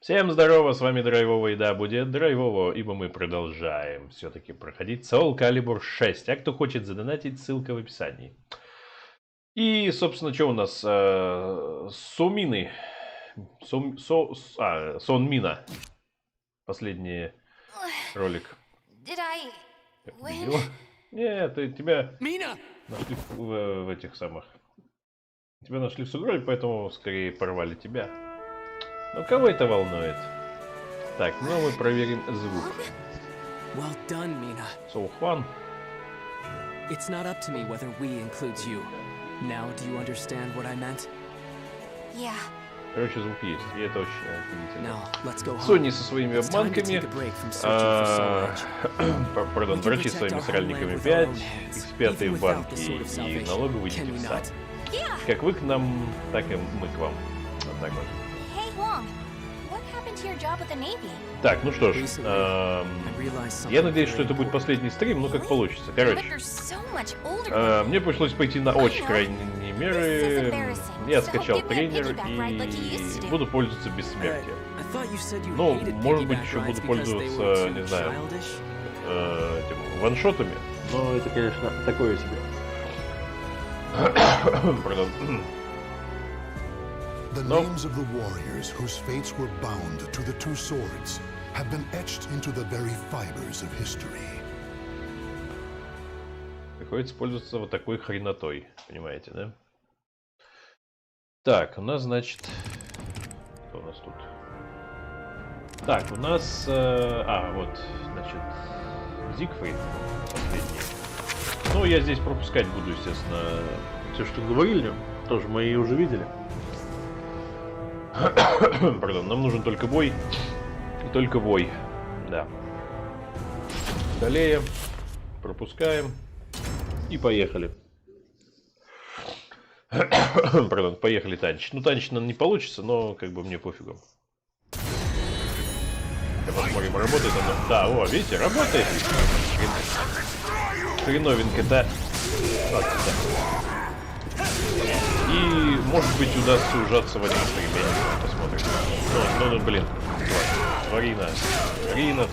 Всем здорово, с вами Драйвово, и да, будет Драйвово, ибо мы продолжаем все-таки проходить SoulCalibur 6. А кто хочет задонатить, ссылка в описании. И, собственно, что у нас? Сумины. Сонмина. Последний ролик. Победила? Нет, тебя нашли в этих самых. Тебя нашли в сугробе, поэтому скорее порвали тебя. Но кого это волнует? Так, ну мы проверим звук. Well done, Mina. So, Juan. It's not up to me whether we includes you. Now, do you understand what I meant? Yeah. Короче, звук есть, и это очень офигительно. Now, let's go home. Сони со своими It's time to обманками, take a break from searching for soul edge. пардон, врачи своими сральниками 5, эксперты в банке и налоговые идите в сад. Как вы к нам, так и мы к вам. Вот так вот. Hey, Wong, what happened to your job with the Navy? Так, ну что ж, я надеюсь, что это будет последний стрим, ну как получится. Короче, мне пришлось пойти на очень крайние меры. Я скачал тренер и буду пользоваться бессмертием. Ну, может быть, еще буду пользоваться, не знаю, этим ваншотами. Но это, конечно, такое себе. Пардон. The names of the warriors whose fates were bound to the two swords have been etched into the very fibers of history. Приходится пользоваться вот такой хренотой, понимаете, да? Так, у нас, значит... Что у нас тут? Так, у нас... вот, значит... Зигфрид последний. Ну, я здесь пропускать буду, естественно, все, что говорили. Тоже мы уже видели. Пардон, нам нужен только бой. И только бой. Да. Далее. Пропускаем. И поехали. Пардон, поехали танчить. Ну, танчить нам не получится, но как бы мне пофигу. Посмотрим, работает оно. Да, о, видите, работает. Хреновенько-то. И, может быть, удастся ужаться в один стрим. Посмотрим. Ну, блин. Тварина. Тварина.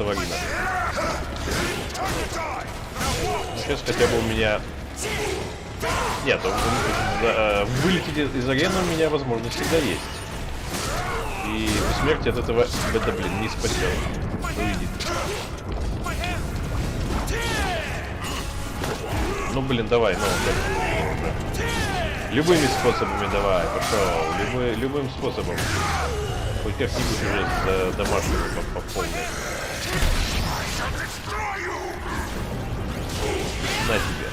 Сейчас хотя бы у меня... Нет, вылететь из арены у меня возможность всегда есть. И смерть от этого, это, блин, не спасет. Увидите. Ну, блин, давай, ну. Любыми способами давай, пошел. Любым способом. Хоть как-нибудь уже с домашнего по полной. На тебе.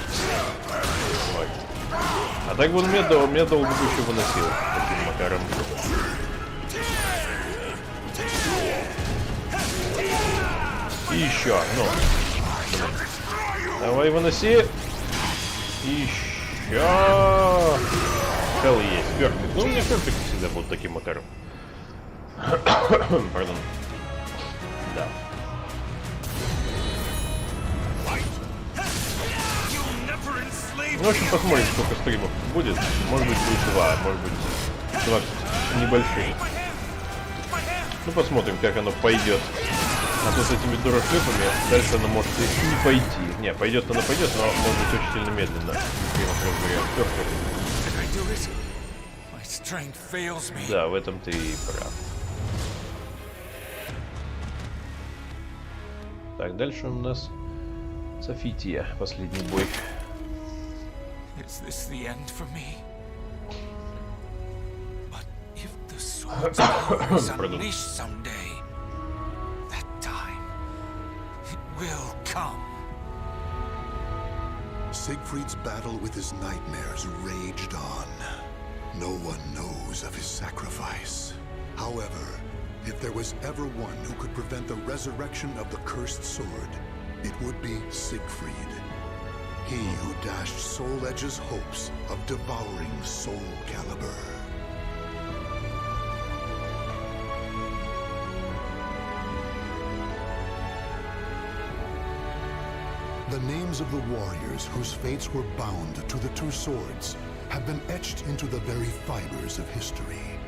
Давай. А так бы он меня долго бы еще выносил. Таким макаром. И еще, ну. Давай, выноси. И еще. Хелл есть. Перфект. Ну, у меня перфект всегда был таким макаром. Пардон. Да. Ну, в общем, посмотрим, сколько стримов будет. Может быть, будет 2, может быть, 2 небольших. Ну, посмотрим, как оно пойдет. А то с этими дурашлепами дальше оно может и не пойти. Не, пойдет оно пойдет, но может быть очень сильно медленно. Да, в этом ты и прав. Так, дальше у нас Софития, последний бой. Is this the end for me? But if the swords is unleashed someday, that time, it will come. Siegfried's battle with his nightmares raged on. No one knows of his sacrifice. However, if there was ever one who could prevent the resurrection of the cursed sword, it would be Siegfried. He who dashed Soul Edge's hopes of devouring SoulCalibur. The names of the warriors whose fates were bound to the two swords have been etched into the very fibers of history.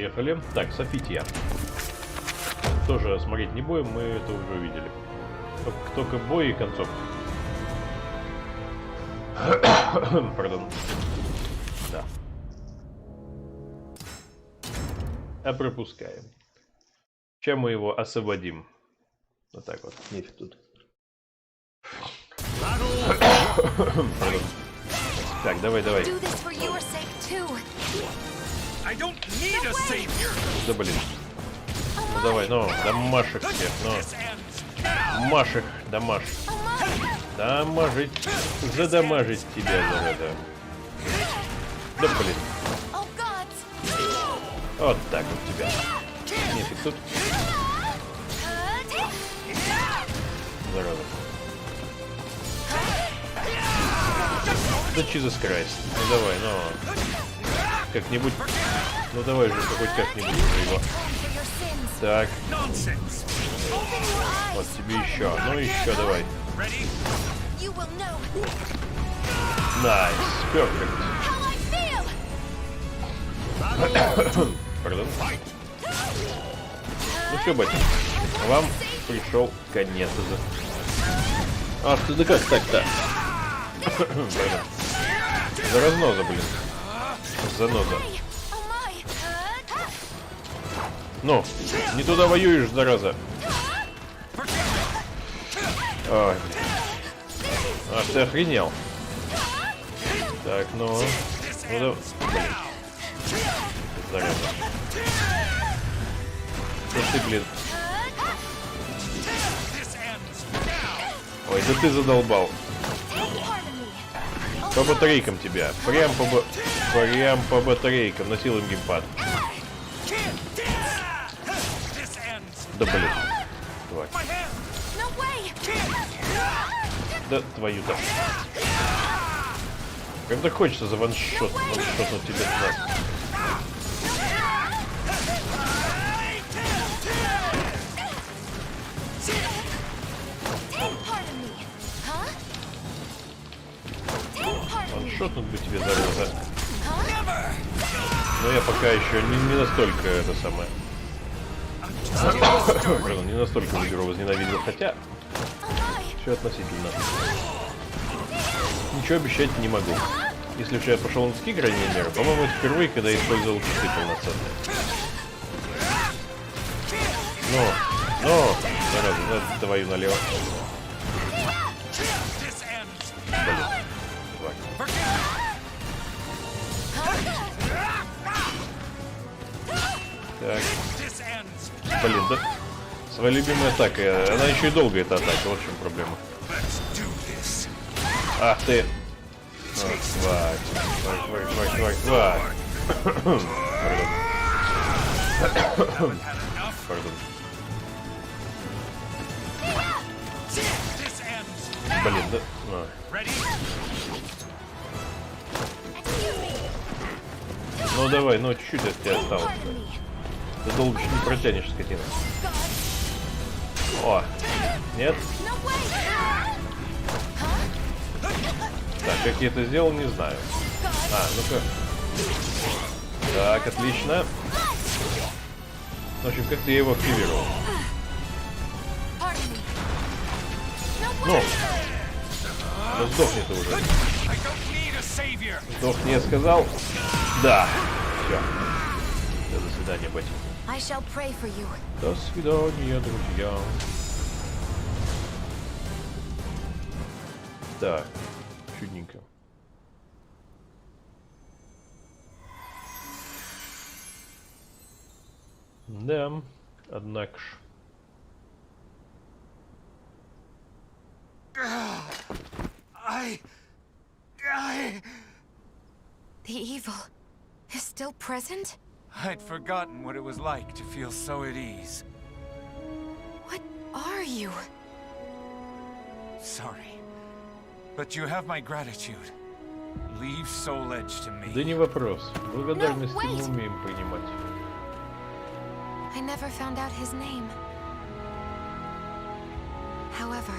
Поехали. Так, Софития. Тоже смотреть не будем, мы это уже увидели. Только бой и концовка. Пардон. Да. А пропускаем. Чем мы его освободим? Вот так вот. Нефиг тут. Так, давай. Да блин. Ну давай, ну, дамажь их всех, ну. Маш их, дамажь. Дамажить. Задамажить тебя за это. Да блин. Вот так вот тебя. Нефиг тут. Зараза. Да Jesus Christ. Ну давай, ну. Как-нибудь. Ну давай же, хоть как-нибудь его. Так. Вот тебе еще. Ну еще давай. Найс. Перфект. Пардон. Ну все, батя. Вам пришел конец. Ах ты, да как так-то? Заразноза, блин. Заноза. Ну, не туда воюешь, зараза. Ой, блин. Ах, ты охренел. Так, ну. Ну да. Блин. Зараза. Да ты, блин. Ой, да ты задолбал. По батарейкам тебя. Прям по батарейкам. Носил им геймпад. Да блин. Давай. Да твою-то. Когда хочется за ваншотнуть тебя туда. Ваншотнуть бы тебе, зараза. Но я пока еще не настолько это самое. Пардон, не настолько игру возненавидел, хотя все относительно. Ничего обещать не могу. Если уж я пошел на ски, крайней мере, по-моему, это впервые, когда я использовал часы полноценные. Ну, зараза, давай налево. Блин. Так. Блин, да. Своя любимая атака. Она еще и долгая, эта атака. Вот в чем проблема. Ах ты. Тварь. Пардон. Блин, да. Ну давай, ну чуть-чуть от тебя осталось. Ты долго еще не протянешь, скотина. О, нет? Так, как я это сделал, не знаю. А, ну-ка. Так, отлично. В общем, как ты его активировал? Ну, да сдохни ты уже. Сдохни, я сказал. Да. Все. До свидания, батя. До свидания, друзья. Так, чудненько. Да, однако ж. The evil is still present? I'd forgotten what it was like to feel so at ease. What are you? Sorry. But you have my gratitude. Leave Soul Edge to me. Да не вопрос. Благодарность мы умеем принимать. I never found out his name. However,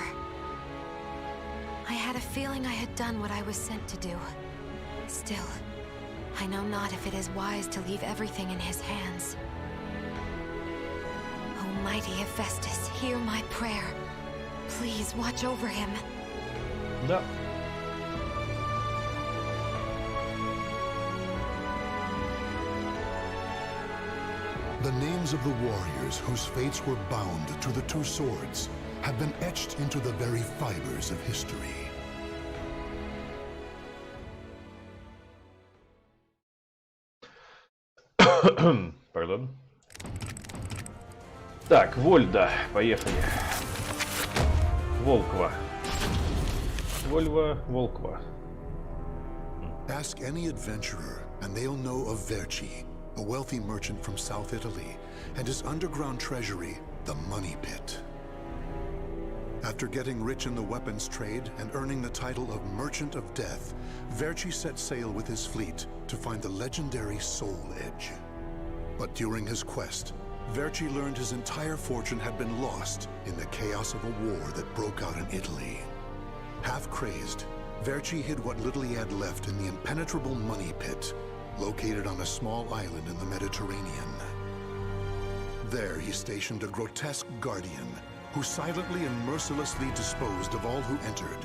I had a feeling I had done what I was sent to do. Still, I know not if it is wise to leave everything in his hands. Almighty Hephaestus, hear my prayer. Please watch over him. Да. The names of the warriors whose fates were bound to the two swords have been etched into the very fibers of history. Пардон. Так, Вольда, поехали. Волква. Вольва, Волква. Ask any adventurer, and they'll know of Verci, a wealthy merchant from South Italy, and his underground treasury, the Money Pit. After getting rich in the weapons trade and earning the title of Merchant of Death, Verci set sail with his fleet to find the legendary Soul Edge. But during his quest, Verci learned his entire fortune had been lost in the chaos of a war that broke out in Italy. Half crazed, Verci hid what little he had left in the impenetrable Money Pit, located on a small island in the Mediterranean. There he stationed a grotesque guardian who silently and mercilessly disposed of all who entered,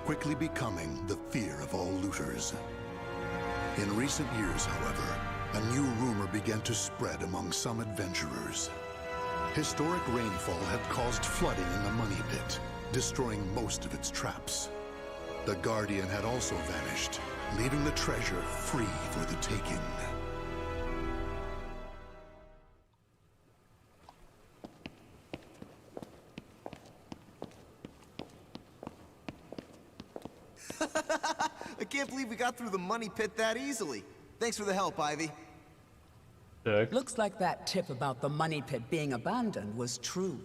quickly becoming the fear of all looters. In recent years, however, a new rumor began to spread among some adventurers. Historic rainfall had caused flooding in the Money Pit, destroying most of its traps. The Guardian had also vanished, leaving the treasure free for the taking. I can't believe we got through the Money Pit that easily. Thanks for the help, Ivy. Так. Looks like that tip about the Money Pit being abandoned was true.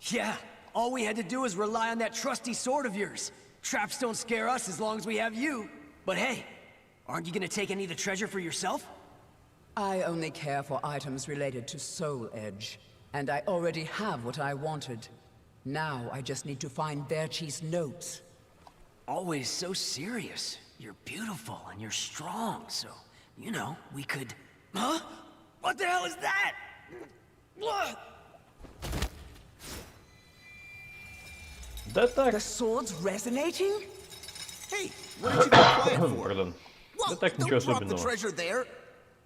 Yeah, all we had to do was rely on that trusty sword of yours. Traps don't scare us as long as we have you. But hey, aren't you gonna take any of the treasure for yourself? I only care for items related to Soul Edge, and I already have what I wanted. Now I just need to find Verci's notes. Always so serious. You're beautiful and you're strong, so, you know, we could... Huh? What the hell is that? Да так. The sword's resonating? Hey, what did you go quiet for? Пардон. Whoa, Да так, don't ничего drop the особенного. treasure there.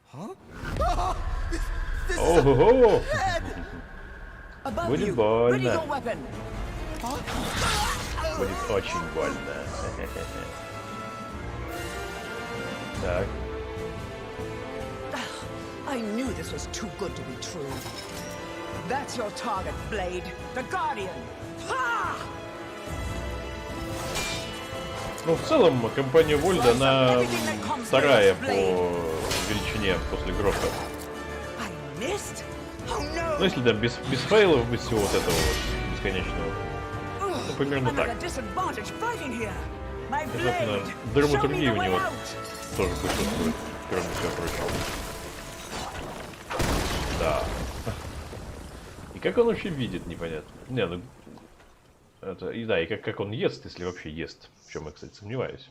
Huh? This is a Ого-го! head! Above Будет you! Ready your больно. weapon! Будет очень больно. Так. I knew this was too good to be true. That's your target, Blade. The Guardian! Ha! Ну, в целом, компания Вольда, она вторая по величине после Грофа. I missed? Oh no! Ну, если там без фейлов, без всего вот этого вот бесконечного. Ну, примерно I'm так. at a disadvantage fighting here. My Собственно, blade! Show me драматургия the у way него out! тоже присутствует, кроме всего прочего. Да. И как он вообще видит, непонятно. Не, ну... Это, и да, и как он ест, если вообще ест. В чем я, кстати, сомневаюсь.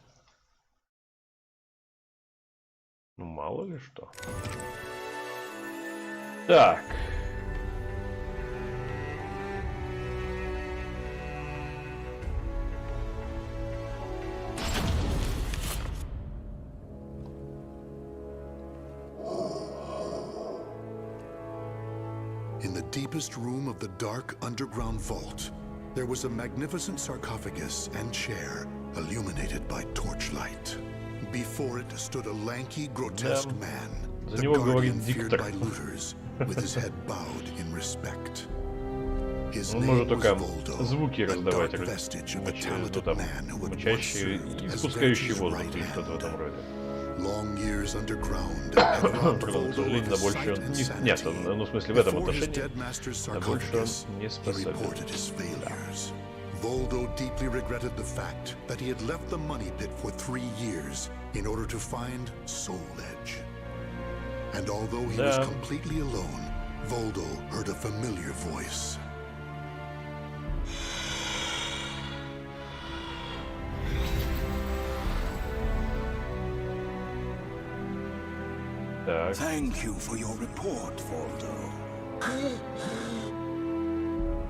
Ну, мало ли что. Так. In the deepest room of the dark underground vault, there was a magnificent sarcophagus and chair illuminated by torchlight. Before it stood a lanky, grotesque man, За the него guardian говорит feared диктор. by looters, with his head bowed in respect. His Он name может was только Voldo, звуки a раздавать, dark vestige of a ну talented там, man who had once мычащие served и as испускающие Verci's воздух, right или что-то в этом hand. роде. Long years underground had robbed Пардон, к Voldo сожалению, of на his больше sight он and не... Нет, sanity. ну, в смысле, в этом Before his отношении dead master's на больше он sarcophagus, не he способен. reported his failures. Voldo deeply regretted the fact that he had left the Money Pit for 3 years in order to find Soul Edge. And although he was Да. completely alone, Voldo heard a familiar voice. Так. Thank you for your report, Voldo.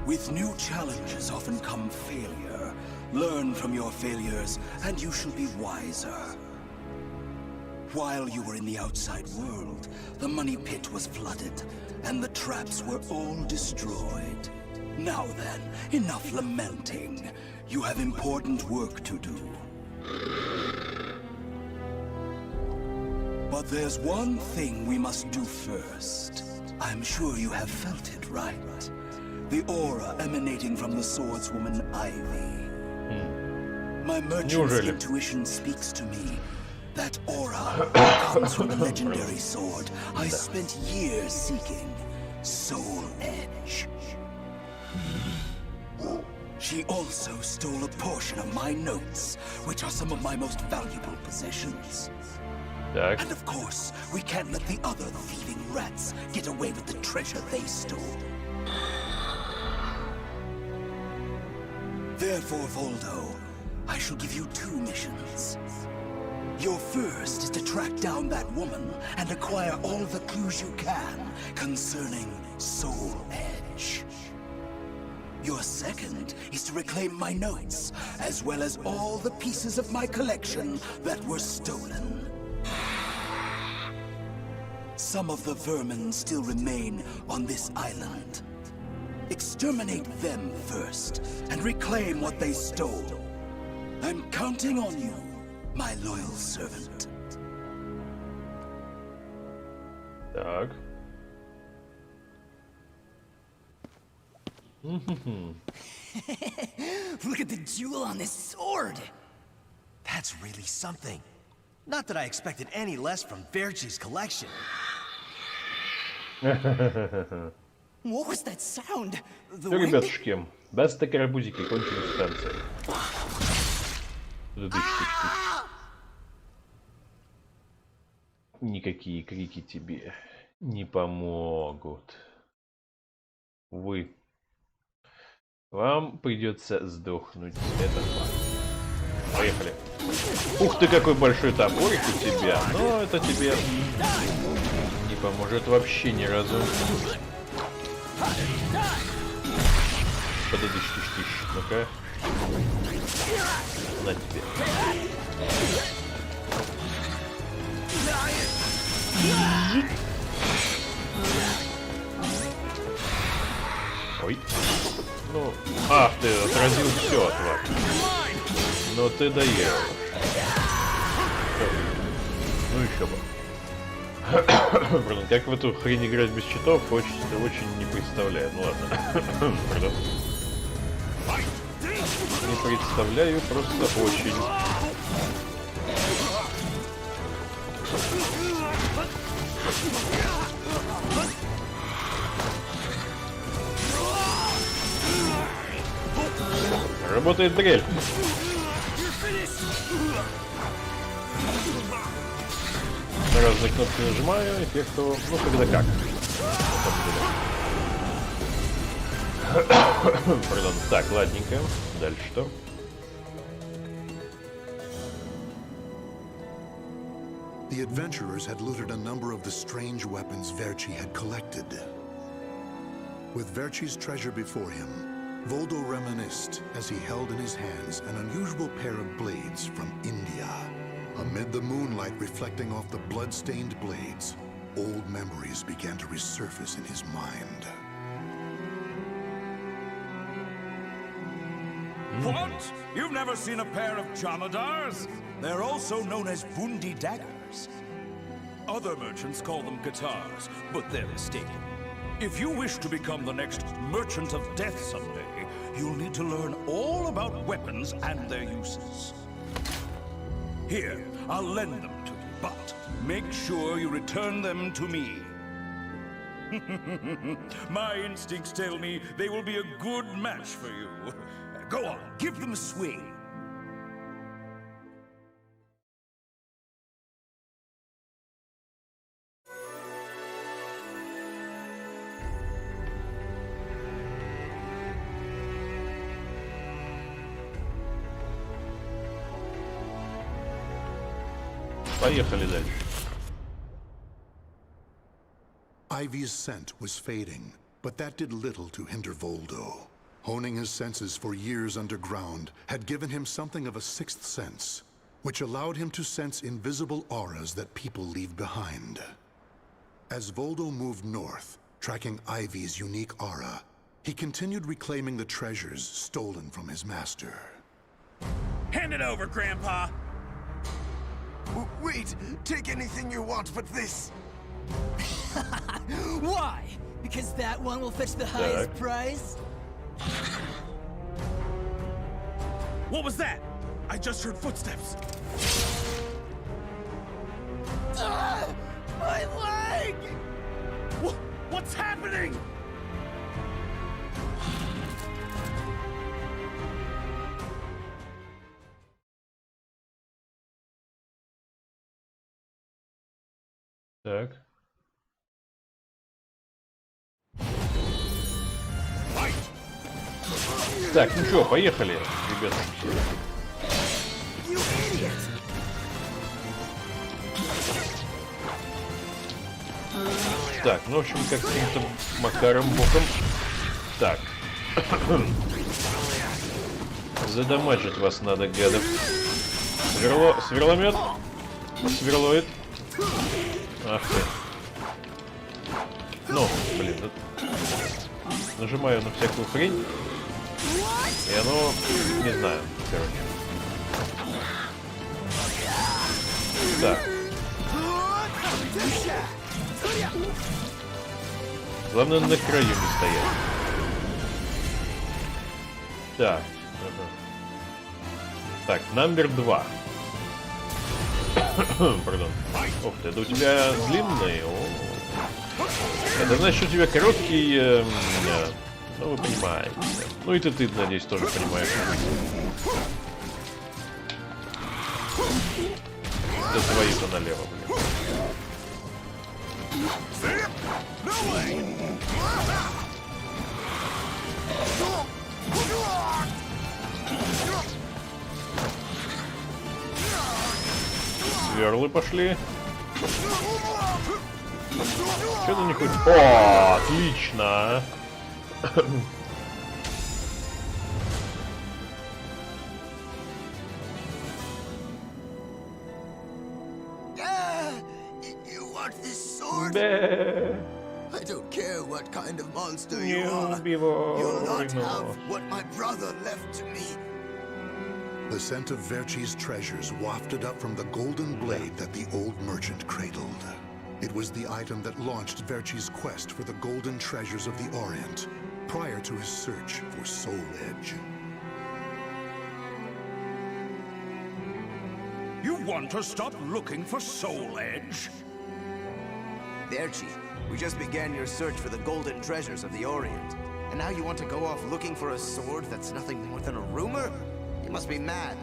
With new challenges often come failure. Learn from your failures, and you shall be wiser. While you were in the outside world, the money pit was flooded, and the traps were all destroyed. Now then, enough lamenting. You have important work to do. But there's one thing we must do first. I'm sure you have felt it, right? The aura emanating from the swordswoman Ivy. My merchant's intuition speaks to me. That aura comes from the legendary sword I spent years seeking, Soul Edge. She also stole a portion of my notes, which are some of my most valuable possessions. Так. And of course, we can't let the other thieving rats get away with the treasure they stole. Therefore, Voldo, I shall give you 2 missions. Your first is to track down that woman and acquire all the clues you can concerning Soul Edge. Your second is to reclaim my notes, as well as all the pieces of my collection that were stolen. Some of the vermin still remain on this island. Exterminate them first, and reclaim what they stole. I'm counting on you, my loyal servant. Так. Look at the jewel on this sword! That's really something. Not that I expected any less from Verci's collection. What was that sound? The Ну, wind? ребятушки, даст карапузики, кончились станции. Никакие крики тебе не помогут. Увы. Вам придется сдохнуть. Это факт. Поехали. Ух ты, какой большой топорик у тебя. Но это тебе не поможет вообще ни разу. Подойди, тыщ. Ну-ка. На тебе. Ой. Ну, ах ты, отразил все от вас. Но ты доел. Ну еще бы. Блин, как в эту хрень играть без читов, очень не представляю. Ну ладно. Пардон. Не представляю, просто очень. Работает дрель. На разные кнопки нажимаю, эффекту, ну когда как. Пардон. Так, ладненько. Дальше что? The adventurers had looted a number of the strange weapons Verci had collected. With Verci's treasure before him, Voldo reminisced as he held in his hands an unusual pair of blades from India. Amid the moonlight reflecting off the blood-stained blades, old memories began to resurface in his mind. What? You've never seen a pair of Jamadars? They're also known as Bundi daggers. Other merchants call them guitars, but they're mistaken. If you wish to become the next Merchant of Death someday, you'll need to learn all about weapons and their uses. Here, I'll lend them to you, but make sure you return them to me. My instincts tell me they will be a good match for you. Go on, give them a swing. Поехали дальше. Ivy's scent was fading, but that did little to hinder Voldo. Honing his senses for years underground had given him something of a sixth sense, which allowed him to sense invisible auras that people leave behind. As Voldo moved north, tracking Ivy's unique aura, he continued reclaiming the treasures stolen from his master. Hand it over, Grandpa! Wait, take anything you want but this. Why? Because that one will fetch the highest price? What was that? I just heard footsteps. My leg! What's happening? Так. Так, ну что, поехали, ребята. Так, ну в общем, каким-то макаром боком. Так. Задамажить вас надо, гадов. Сверломет. Сверлоид. Ах ты. Ну, блин. Нажимаю на всякую хрень. И оно... Не знаю, короче. Так. Главное, на краю не стоять. Так. Так, номер 2. Пардон. Ух ты, да у тебя длинный. Это значит, что у тебя короткий... ну, вы понимаете. Ну, и ты, надеюсь, тоже понимаешь. Да твои-то налево, блин. Сверлы пошли. Что ты не хочешь? О, отлично! You want this sword? I don't care what kind of monster you are. You'll not have what my brother left to me. The scent of Verci's treasures wafted up from the golden blade that the old merchant cradled. It was the item that launched Verci's quest for the golden treasures of the Orient, prior to his search for Soul Edge. You want to stop looking for Soul Edge? Verci, we just began your search for the golden treasures of the Orient. And now you want to go off looking for a sword that's nothing more than a rumor? You must be mad.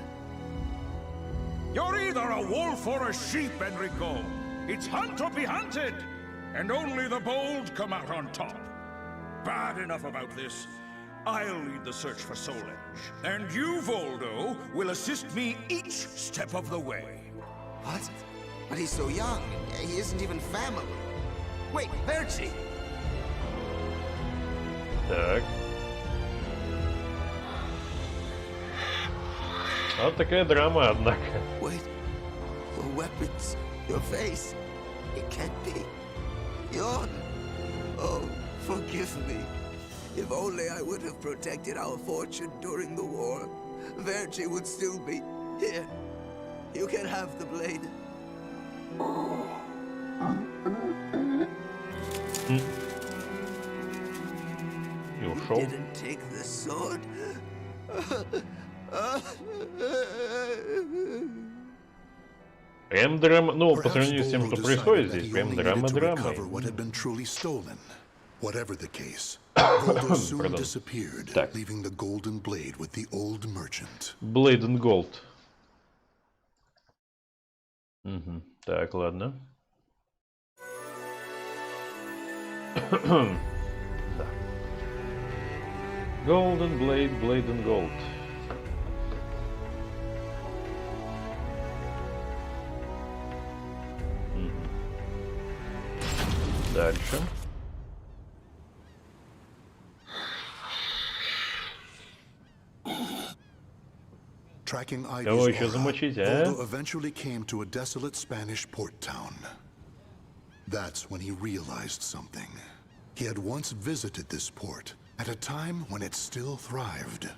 You're either a wolf or a sheep, Enrico. It's hunt or be hunted. And only the bold come out on top. Bad enough about this. I'll lead the search for Soul Edge. And you, Voldo, will assist me each step of the way. What? But he's so young. He isn't even family. Wait, Verci! Так. Вот такая драма, однако. Wait. Your weapons, your face. It can't be. Yon. Oh, forgive me. If only I would have protected our fortune during the war, Verci would still be here. You can have the blade. И ушел. Didn't take the sword. Прям драма, ну, по сравнению с тем, что происходит здесь, прям драма-драмой. Whatever the case, Voldo soon disappeared, Так. leaving the golden blade with the old merchant. Blade and Gold. Угу. Так, ладно. Да. Golden Blade, Blade and Gold. Дальше. Tracking Кого еще Ivy's замочить, aura, а? Voldo eventually came to a desolate Spanish port town. That's when he realized something. He had once visited this port at a time when it still thrived.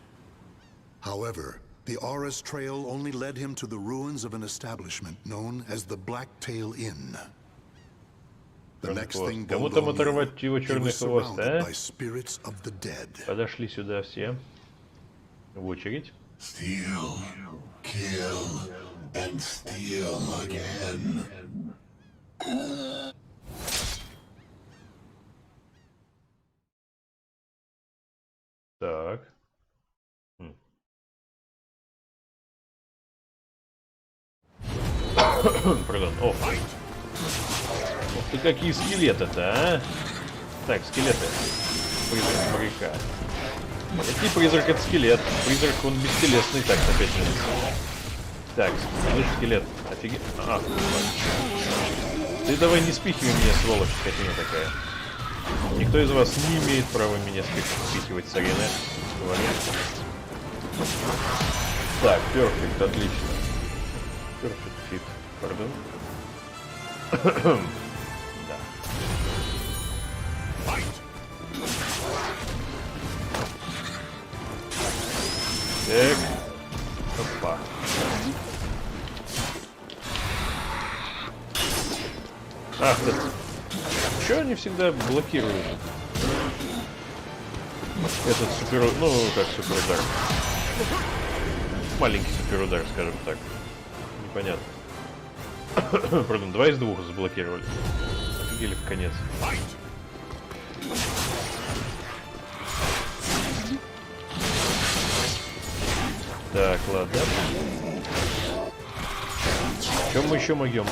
However, the aura's trail only led him to the ruins of an establishment known as the Blacktail Inn. The next thing Кому-то Voldo оторвать knew, его he черный was хвост, surrounded а? by spirits of the dead. Подошли сюда все. В очередь. Steal, kill, and steal again. Так. Пардон. О. Ух ты, какие скелеты-то, а? Так, скелеты. Призрак моряка. Какой призрак, это скелет. Призрак, он бестелесный. Так, опять же. Так, слышь, скелет. Офигеть. А, ты давай не спихивай меня, сволочь, скотина такая. Никто из вас не имеет права меня спихивать с арены. Так, перфект, отлично. Перфект фит, пардон. Да. Так. Опа. Ах, да. Чё они всегда блокируют? Этот супер... Ну, как суперудар. Маленький суперудар, скажем так. Непонятно. Пардон, 2 из 2 заблокировали. Офигели в конец. Так, ладно. Чем мы еще могем?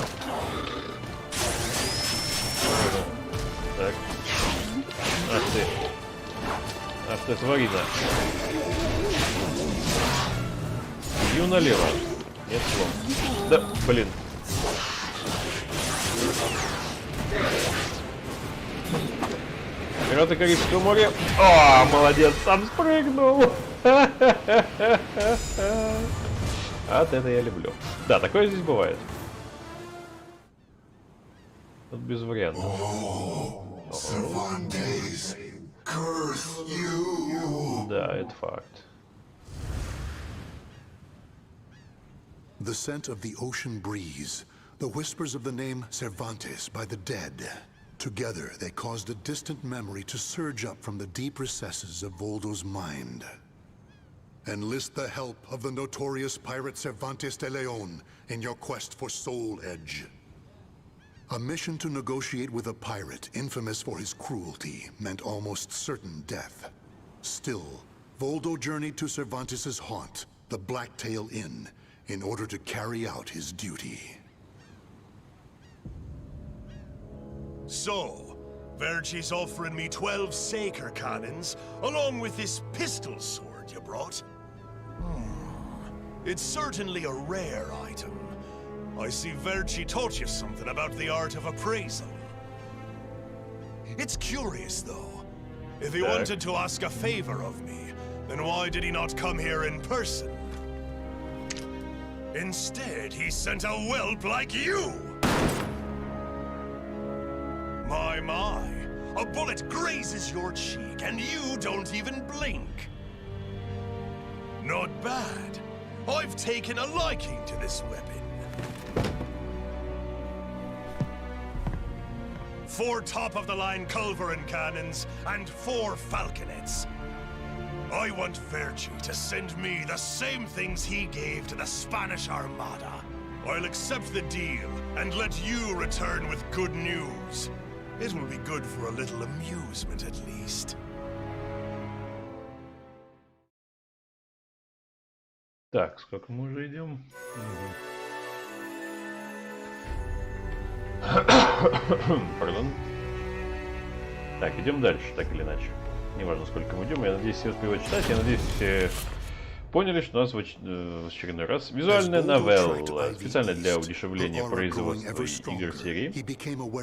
Так. Ах ты. Ах ты, тварина. Бью налево. Нет слов. Да, блин. Пираты Карибского моря. О, молодец, сам спрыгнул. Вот это я люблю. Да, такое здесь бывает. Тут без вариантов. Да, это факт. The scent of the ocean breeze, the whispers of the name Cervantes by the dead. Together, they caused a distant memory to surge up from the deep recesses of Voldo's mind. Enlist the help of the notorious pirate Cervantes de Leon in your quest for Soul Edge. A mission to negotiate with a pirate infamous for his cruelty meant almost certain death. Still, Voldo journeyed to Cervantes' haunt, the Blacktail Inn, in order to carry out his duty. So, Verci's offering me 12 Saker cannons, along with this pistol sword you brought. It's certainly a rare item. I see Verci taught you something about the art of appraisal. It's curious, though. If he wanted to ask a favor of me, then why did he not come here in person? Instead, he sent a whelp like you! My. A bullet grazes your cheek, and you don't even blink. Not bad. I've taken a liking to this weapon. 4 top-of-the-line culverin cannons, and 4 falconets. I want Verci to send me the same things he gave to the Spanish Armada. I'll accept the deal, and let you return with good news. It will be good for a little amusement, at least. Так, сколько мы уже идем? Пардон. Так, идем дальше, так или иначе. Неважно, сколько мы идем. Я надеюсь, все успевают читать. Я надеюсь, все поняли, что у нас в очередной раз визуальная новелла. Специально для удешевления производства игр серии.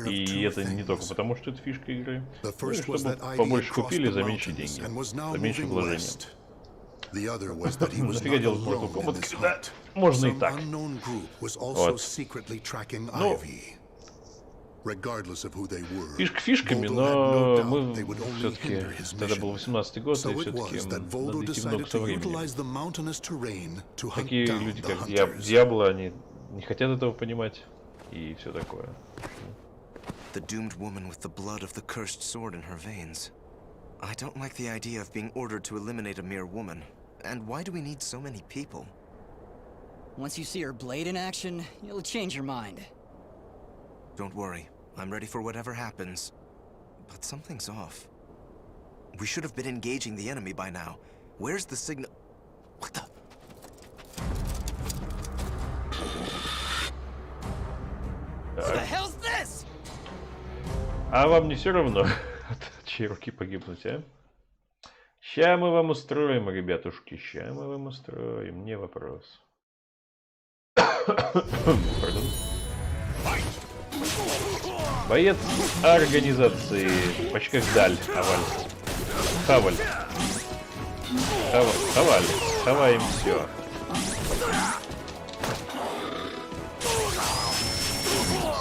И это не только потому, что это фишка игры. Ну и чтобы побольше купили за меньшие деньги. За меньшие вложения. The other was that he was Нафига not делать alone Mortal in Kombat, this когда hunt. можно и Some так. unknown group was also Вот. secretly tracking Ну, Ivy. Regardless of who they were, фишка фишками, Voldo had no но doubt мы they would only все-таки, hinder his тогда был mission. 18-й год, So и it все-таки was that надо Voldo идти много decided со to временем. utilize the mountainous terrain to hunt Такие down люди, the как hunters. Диабло, они не хотят этого понимать, и все такое. The doomed woman with the blood of the cursed sword in her veins. I don't like the idea of being ordered to eliminate a mere woman. And why do we need so many people? Once you see her blade in action, you'll change your mind. Don't worry. I'm ready for whatever happens. But something's off. We should have been engaging the enemy by now. Where's the signal? What the? What the hell's this? А вам не все равно, от чьей руки погибнуть, а? Ща мы вам устроим, ребятушки, ща мы вам устроим, не вопрос. Пардон. Боец организации, почти как Даль, Хаваль. Хаваль, хаваем все.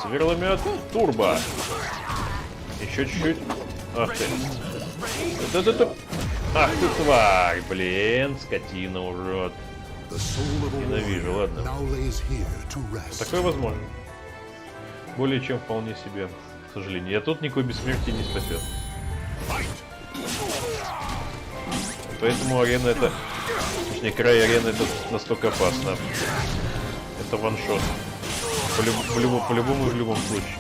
Сверломет турбо. Еще чуть-чуть. Ах ты. Ах ты тварь, блин, скотина, урод. Ненавижу, ладно. Такое возможно. Более чем вполне себе, к сожалению. Я тут никакой бессмертия не спасет. Поэтому арена это... Точнее, край арены это настолько опасно. Это ваншот. По-любому и в любом случае.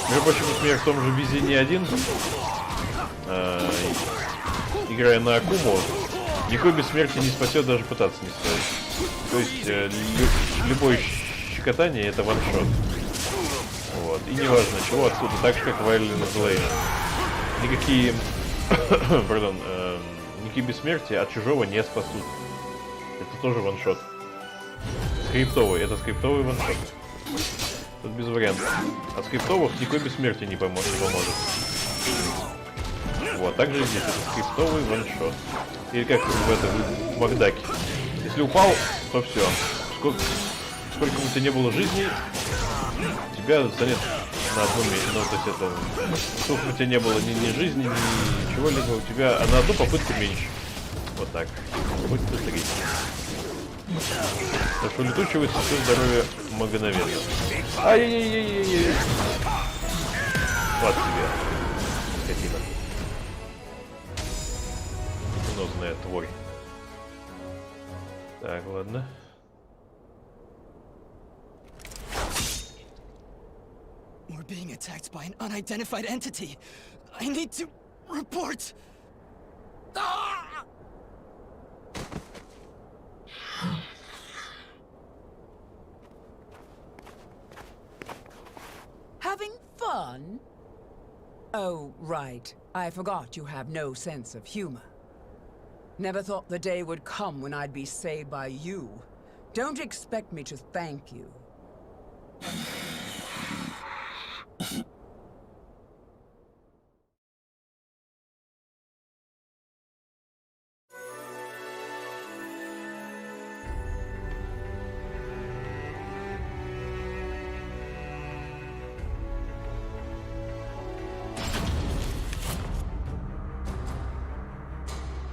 Между прочим, например, в том же Везении 1, играя на Акуму, никакой бессмертия не спасет, даже пытаться не стоит. То есть любое щекотание это ваншот. Вот. И неважно чего, откуда, так же как Violent Blade. Никакие пардон, никакие бессмертия от чужого не спасут. Это тоже ваншот. Скриптовый, это скриптовый ваншот. Тут без вариантов. От скриптовых никакой бессмертия не поможет. Вот, также здесь это скриптовый ваншот. Или как в Макдаке. Если упал, то все. Сколько бы у тебя не было жизни, тебя занят на одну месте. Ну, то есть это... Сколько бы у тебя не было ни жизни, ни чего-либо, у тебя на одну попытку меньше. Вот так. Будь ты зритель. Так что улетучивается все здоровье мгновенно. Ай-яй-яй-яй-яй. Вот тебе. Скотина. Нозная тварь. Так, ладно. We're being attacked by an unidentified entity. I need to report. Ah! Having fun? Oh, right. I forgot you have no sense of humor. Never thought the day would come when I'd be saved by you. Don't expect me to thank you.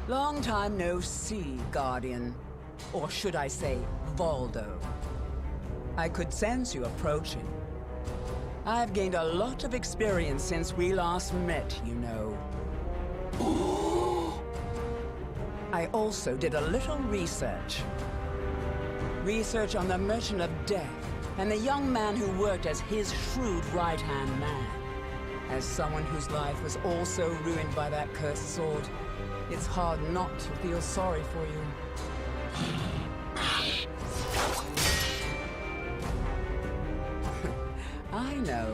Long time no see, Guardian. Or should I say, Voldo. I could sense you approaching. I've gained a lot of experience since we last met, you know. I also did a little research. Research on the Merchant of Death, and the young man who worked as his shrewd right-hand man. As someone whose life was also ruined by that cursed sword, it's hard not to feel sorry for you. I know.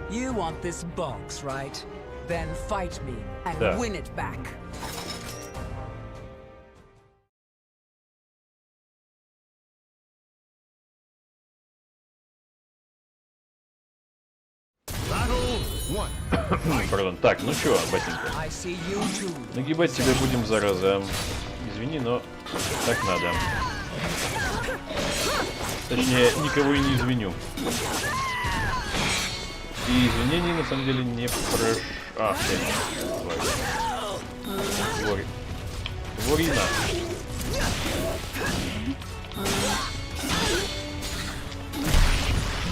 You want this box, right? Then fight me and win it back. Pardon. Так, ну чё, ботинка? Нагибать тебя будем, зараза. Извини, но так надо. Точнее, никого и не извиню. И извинений на самом деле не прошу. А, тварь. Ворина.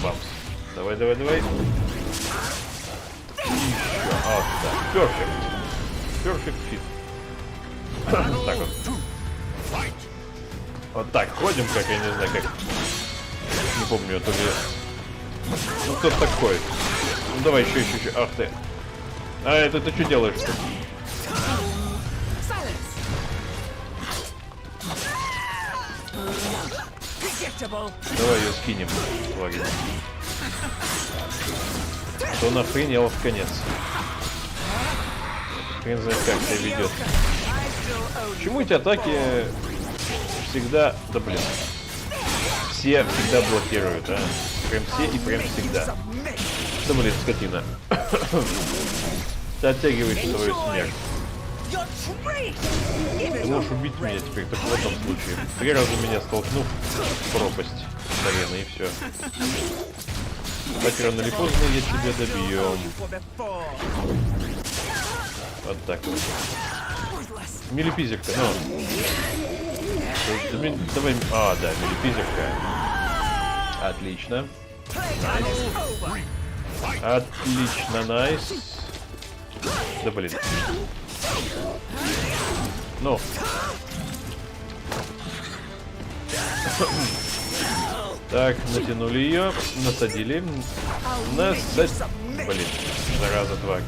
Бамс. Давай, давай, давай. А, да. Перфект. Перфект фит. Так вот. Вот так ходим, как я не знаю, как. Не помню, то ли. Ну кто такой? Ну давай еще. Ах ты. А это ты что делаешь-то? Давай ее скинем. Лагерь. То она охренела в конец. Хрен знает, как себя ведет. Почему эти атаки всегда... Да блин. Все всегда блокируют, а? Прям все и прям всегда. Да блин, скотина. Ты оттягиваешь свою смерть. Ты можешь убить меня теперь, только в этом случае. 3 раза меня столкнув в пропасть с арены, и все. Так рано или поздно я тебя добьем. Вот так вот. Милипизерка, ну. Давай. А, да, милипизерка. Отлично. Найс. Отлично, найс. Да блин. Ну. Так, натянули ее, насадили. Блин, зараза, тварь.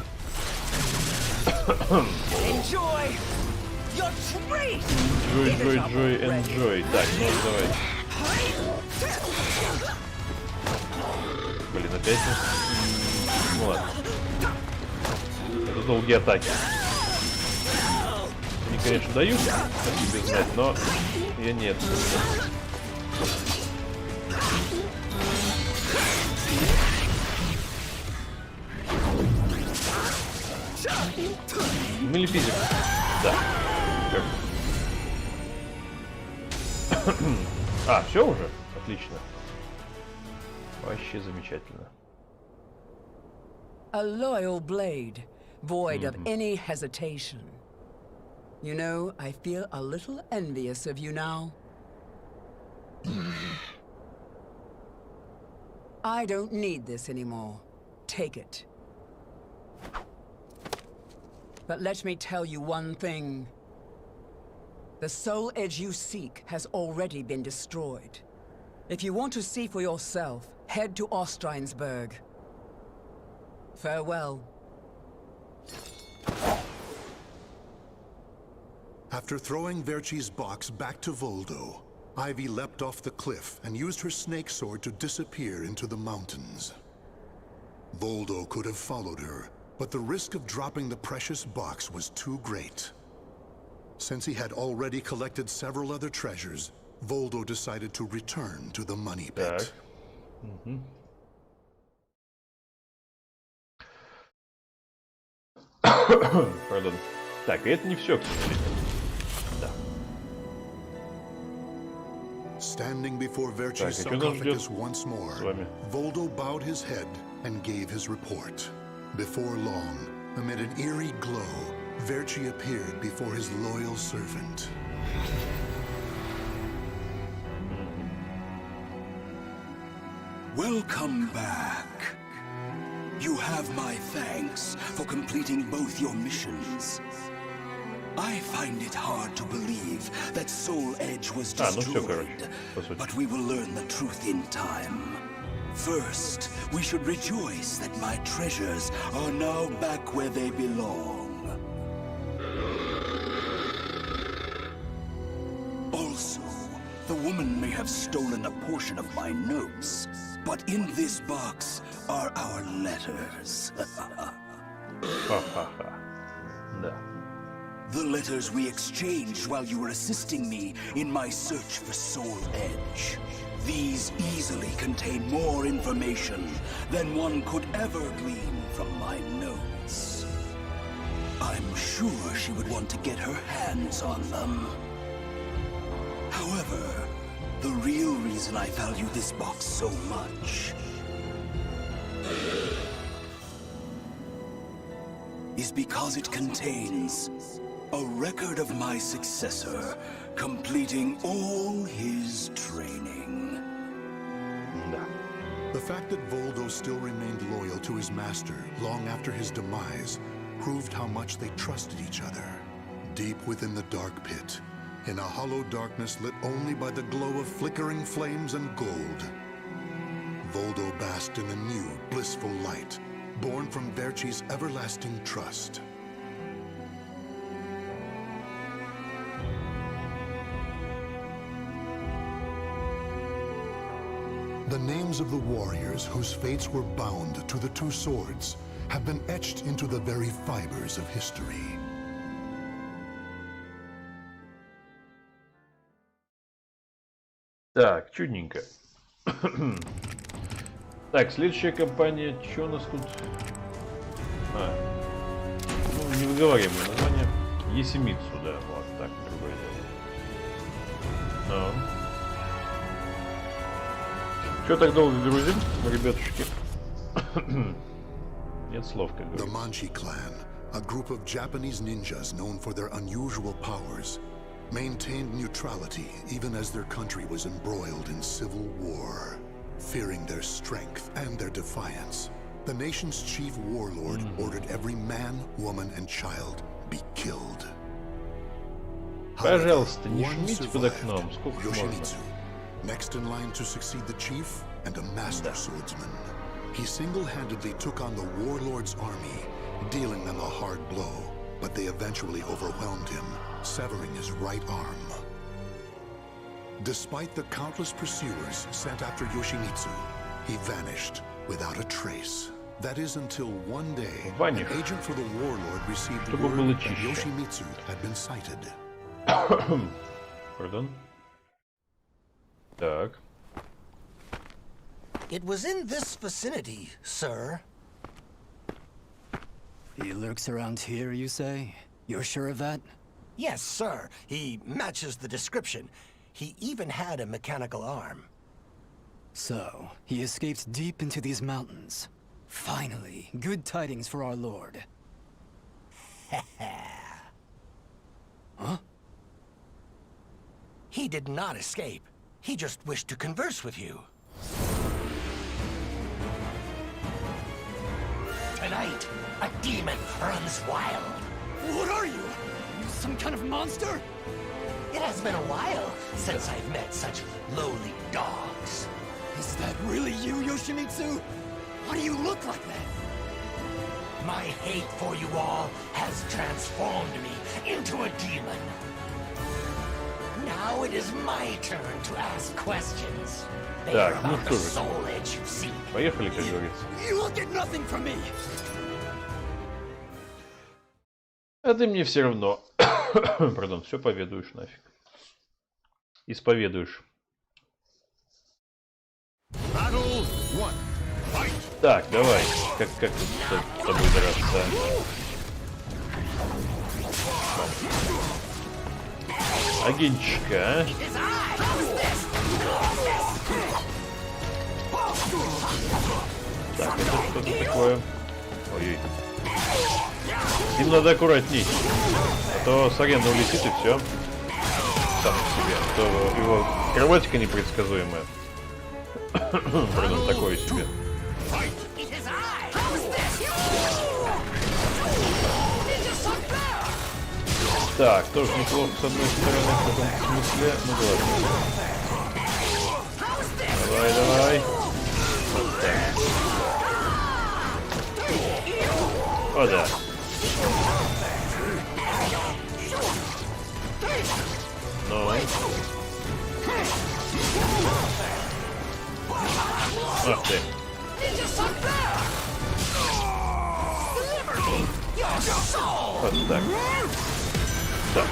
Enjoy. Так, ну давай. Блин, опять. Ну ладно. Это долгие атаки. Они, конечно, дают о себе знать, но я нет. Милипизик. Да. А, все уже? Отлично. Вообще замечательно. A loyal blade, void of any hesitation. You know, I feel a little envious of you now. I don't need this anymore. Take it. But let me tell you one thing. The soul edge you seek has already been destroyed. If you want to see for yourself, head to Ostreinsburg. Farewell. After throwing Verci's box back to Voldo, Ivy leapt off the cliff and used her snake sword to disappear into the mountains. Voldo could have followed her, but the risk of dropping the precious box was too great. Since he had already collected several other treasures, Voldo decided to return to the money pit. Pardon. Так, это не все, к сожалению. Да. Standing before Verci's sarcophagus once more, Voldo bowed his head and gave his report. Before long, amid an eerie glow, Verci appeared before his loyal servant. Welcome back. You have my thanks for completing both your missions. I find it hard to believe that Soul Edge was destroyed, but we will learn the truth in time. First, we should rejoice that my treasures are now back where they belong. Also, the woman may have stolen a portion of my notes, but in this box are our letters. The letters we exchanged while you were assisting me in my search for Soul Edge. These easily contain more information than one could ever glean from my notes. I'm sure she would want to get her hands on them. However, the real reason I value this box so much is because it contains a record of my successor completing all his training. The fact that Voldo still remained loyal to his master long after his demise proved how much they trusted each other. Deep within the dark pit, in a hollow darkness lit only by the glow of flickering flames and gold, Voldo basked in a new, blissful light, born from Verci's everlasting trust. The names of the warriors whose fates were bound to the two swords have been etched into the very fibers of history. Так, чудненько. Так, следующая компания, что у нас тут? Ну, не выговариваемое название. Есимитсу, да, вот так, другое дело. Чё так долго грузим, ребятушки? Нет слов, как говорится. The Manchi clan, a group of Japanese ninjas known for their unusual powers, maintained neutrality even as their country was embroiled in civil war. Fearing their strength and their defiance, the nation's chief warlord ordered every man, woman, and child be killed. Пожалуйста, не шумите под окном, сколько можно. Next in line to succeed the chief and a master swordsman. He single-handedly took on the warlord's army, dealing them a hard blow, but they eventually overwhelmed him, severing his right arm. Despite the countless pursuers sent after Yoshimitsu, he vanished without a trace. That is until one day, an agent for the warlord received word that Yoshimitsu had been sighted. Pardon? Так. It was in this vicinity, sir. He lurks around here, you say? You're sure of that? Yes, sir. He matches the description. He even had a mechanical arm. So, he escaped deep into these mountains. Finally, good tidings for our lord. Huh? He did not escape. He just wished to converse with you. Tonight, a demon runs wild. What are you? Some kind of monster? It has been a while since I've met such lowly dogs. Is that really you, Yoshimitsu? Why do you look like that? My hate for you all has transformed me into a demon. Now it is my turn to ask questions. They are about the soul edge you seek. Поехали, как говорится. You will get nothing from me. А ты мне все равно. Пардон, все поведаешь нафиг. Исповедуешь. Так, давай. Как тут с тобой драться? Агентчика, а? Так, это что-то такое. Ой-ой. Им надо аккуратней. А то с арены улетит и все. Сам по себе. А то его кроватика непредсказуемая. Пардон, такое себе. Так, тоже неплохо с одной стороны в каком-то смысле. Ну ладно. Давай, давай. Вот так. О, да. Ну. Ах ты. Вот так. Так.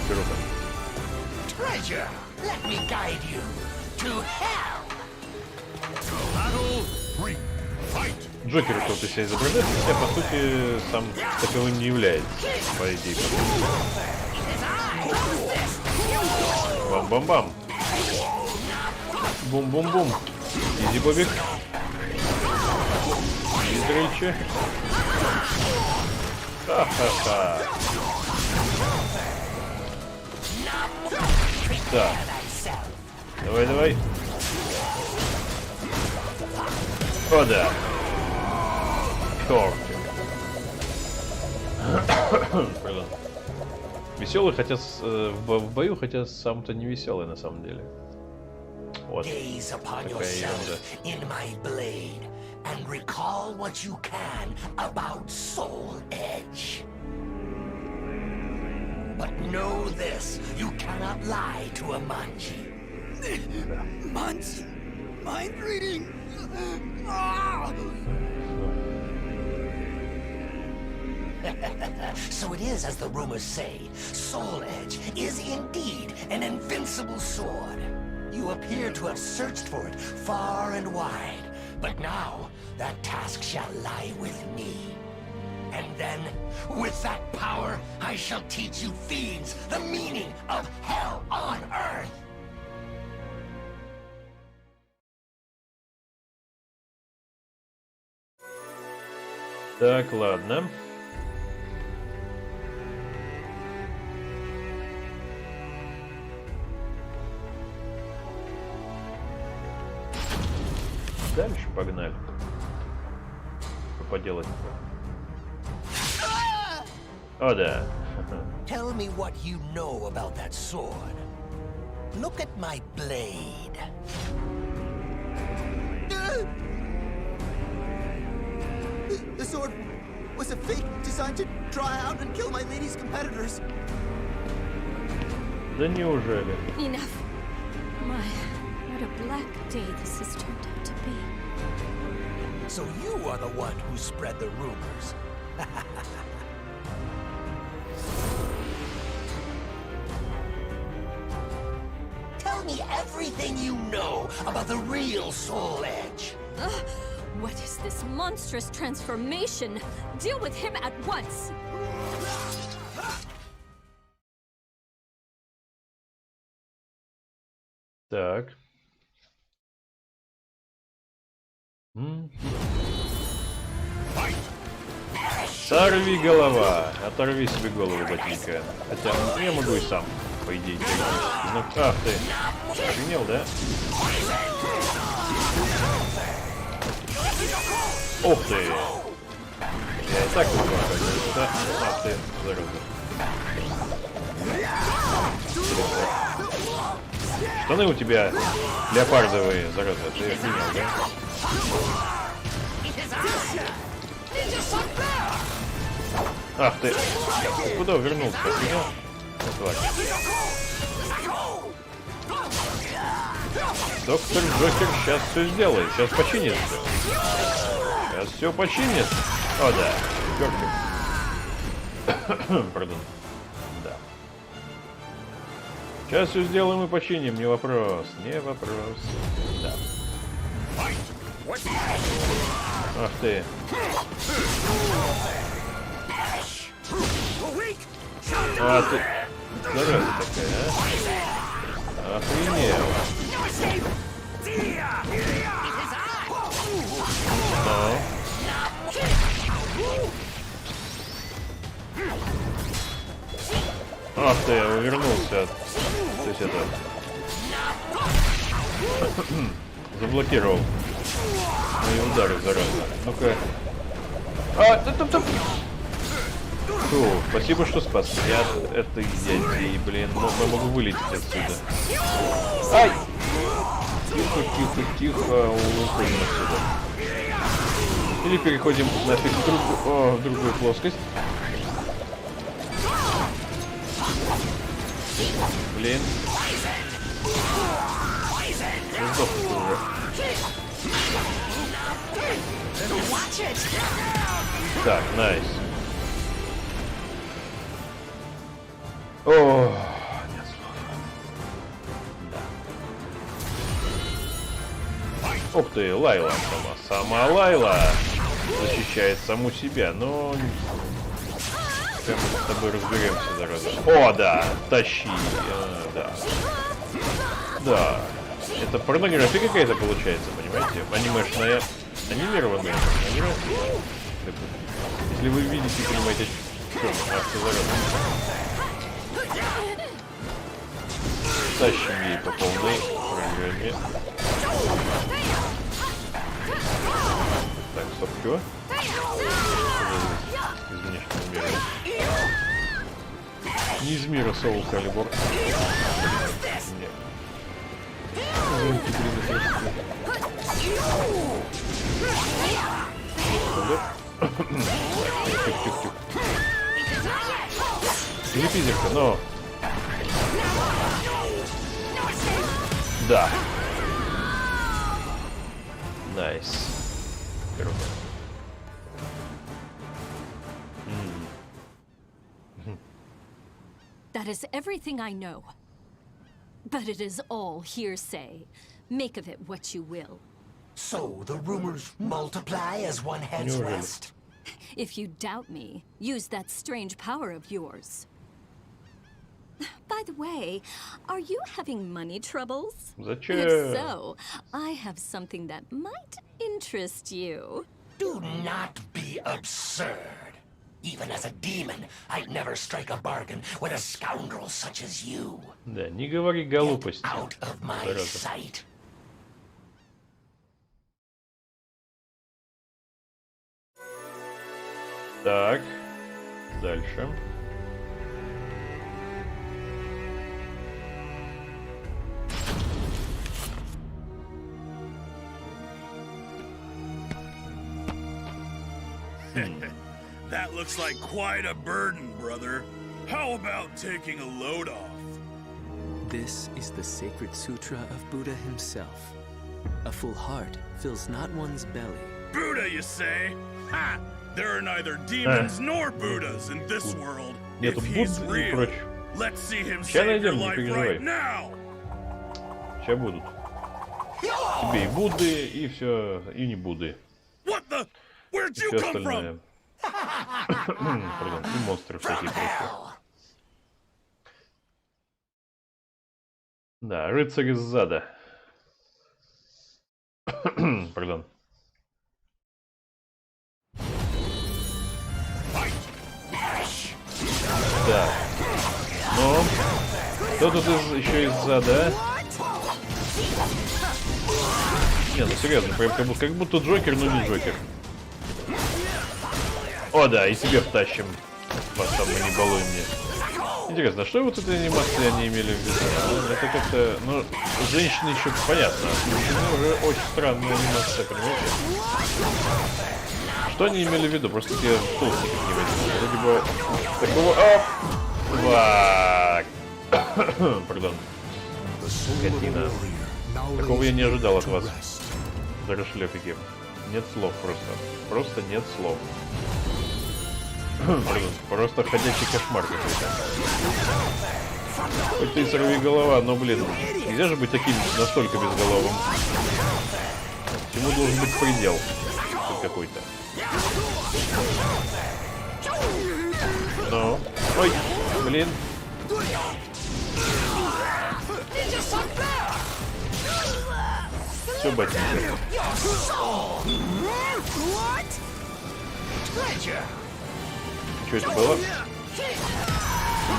Круто. Treasure, let me guide you to hell. Battle 3. Fight. Джокер тот из себя изображает, хотя по сути сам таковым не является, по идее. Бам-бам-бам. Бум-бум-бум. Изи бобик. Изрычи. Ха-ха-ха. Так. Давай. О, да. Тортик. Пардон. Веселый, хотя в бою, хотя сам-то не веселый на самом деле. Вот. Такая ерунда. And recall what you can about Soul Edge. But know this, you cannot lie to a Manji. Manji? Mind reading? So it is as the rumors say, Soul Edge is indeed an invincible sword. You appear to have searched for it far and wide, but now that task shall lie with me. And then, with that power, I shall teach you fiends the meaning of hell on earth. Так, ладно. Дальше погнали. Что поделать? О, да. Tell me what you know about that sword. Look at my blade. The sword was a fake designed to dry out and kill my lady's competitors. Да неужели? Enough. What a black day this has turned out to be. So you are the one who spread the rumors. Tell me everything you know about the real Soul Edge. What is this monstrous transformation? Deal with him at once! Так. Сорви голова. Оторви себе голову, ботинка. Хотя я могу и сам, по идее, теоретически. Но... Ах ты. Охренел, да? Ух ты. Я и так могу, да? Ах ты, зараза. Штаны у тебя леопардовые, зараза. Ты охренел, да? Ах ты! Куда вернулся? Охренел? Доктор Джокер сейчас все сделает. Сейчас починит все. Сейчас все починит. О, да. Перфект. Пардон. Да. Сейчас все сделаем и починим. Не вопрос. Не вопрос. Да. Ах ты. А ты... Зараза такая, а? Охренел. Ну. Ах ты, увернулся. То есть это... Заблокировал мои удары, зараза. Ну-ка. А, стоп. Фу, спасибо, что спас меня от этой дяди, блин. Но я могу вылететь отсюда. Ай! Тихо. Уходим отсюда. Или переходим нафиг в другую плоскость. Блин. Ну, сдохнуть уже. Так, найс. О, нет слов. Да. Ух ты, Лайла сама. Сама Лайла. защищает саму себя, но... Сейчас мы с тобой разберемся, зараза. О, да, тащи, да. Да, это порнография какая-то получается, понимаете? Анимешная, анимированная. Если вы видите, понимаете, что зараза. Тащим ей по полной программе. Так, стоп, чего? Из внешнего мира. Не из мира SoulCalibur. Тюк-тюк-тюк. Телепизерка, но... Да. Найс. Круто. That is everything I know. But it is all hearsay. Make of it what you will. So the rumors multiply as one heads west? If you doubt me, use that strange power of yours. By the way, are you having money troubles? Зачем? If so, I have something that might interest you. Do not be absurd. Even as a demon, I'd never strike a bargain with a scoundrel such as you. Да, не говори глупости. Get out of my sight. Так, дальше. That looks like quite a burden, brother. How about taking a load off? This is the sacred sutra of Buddha himself. A full heart fills not one's belly. Buddha, you say? Ha! There are neither demons nor Buddhas in this world. If he's real, let's see him save your life right now. Сейчас будут. Тебе и Будды, и все, и не Будды. What the? Where'd you come from? Пардон, и монстры всякие прочие. Да, рыцарь из зада. Пардон. Да. Но кто тут еще из зада? Не, ну серьезно, прям как будто Джокер, но не Джокер. О, да, и себе втащим. Вас там не балуй мне. Интересно, а что вот этой анимации они имели в виду? Это как-то, ну, женщины еще понятно. Мужчины уже очень странная анимация, понимаете? Что они имели в виду? Просто те толстеньких не возьму. Вроде бы такого... Пардон. Скотина. Такого я не ожидал от вас. Зарошлепики. Нет слов просто. Просто нет слов. Пардон. Просто ходячий кошмар какой-то. Хоть ты сорви голова, но, блин, нельзя же быть таким настолько безголовым. Чему должен быть предел? Хоть какой-то. Ну, ой, блин. Все, батенька. Что это было?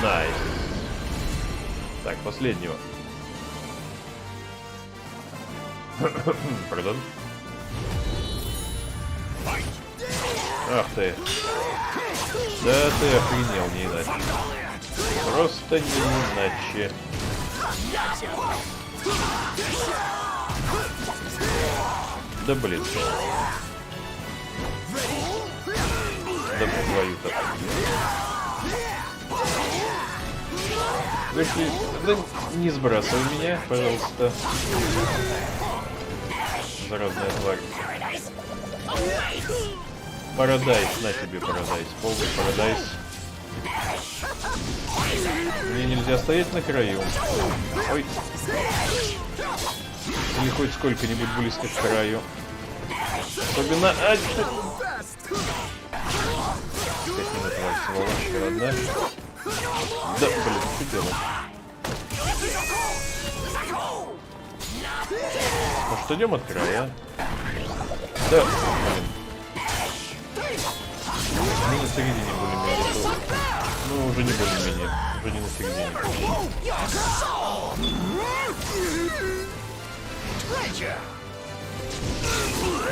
Найс. Так, последнего. Пардон. Ах ты. Да ты охренел, не иначе. Просто не иначе. Да блин. Да твою-то. Да не сбрасывай меня, пожалуйста. Заразная тварь. Парадайз, на тебе парадайз. Полный парадайз. Мне нельзя стоять на краю. Ой. Или хоть сколько-нибудь близко к краю. Особенно... 5 минут сволочь, ладно. Да, блин, что делать? Может, идем от края? Да, блин. Мы на середине более-менее. Ну, уже не более-менее. Уже не на середине.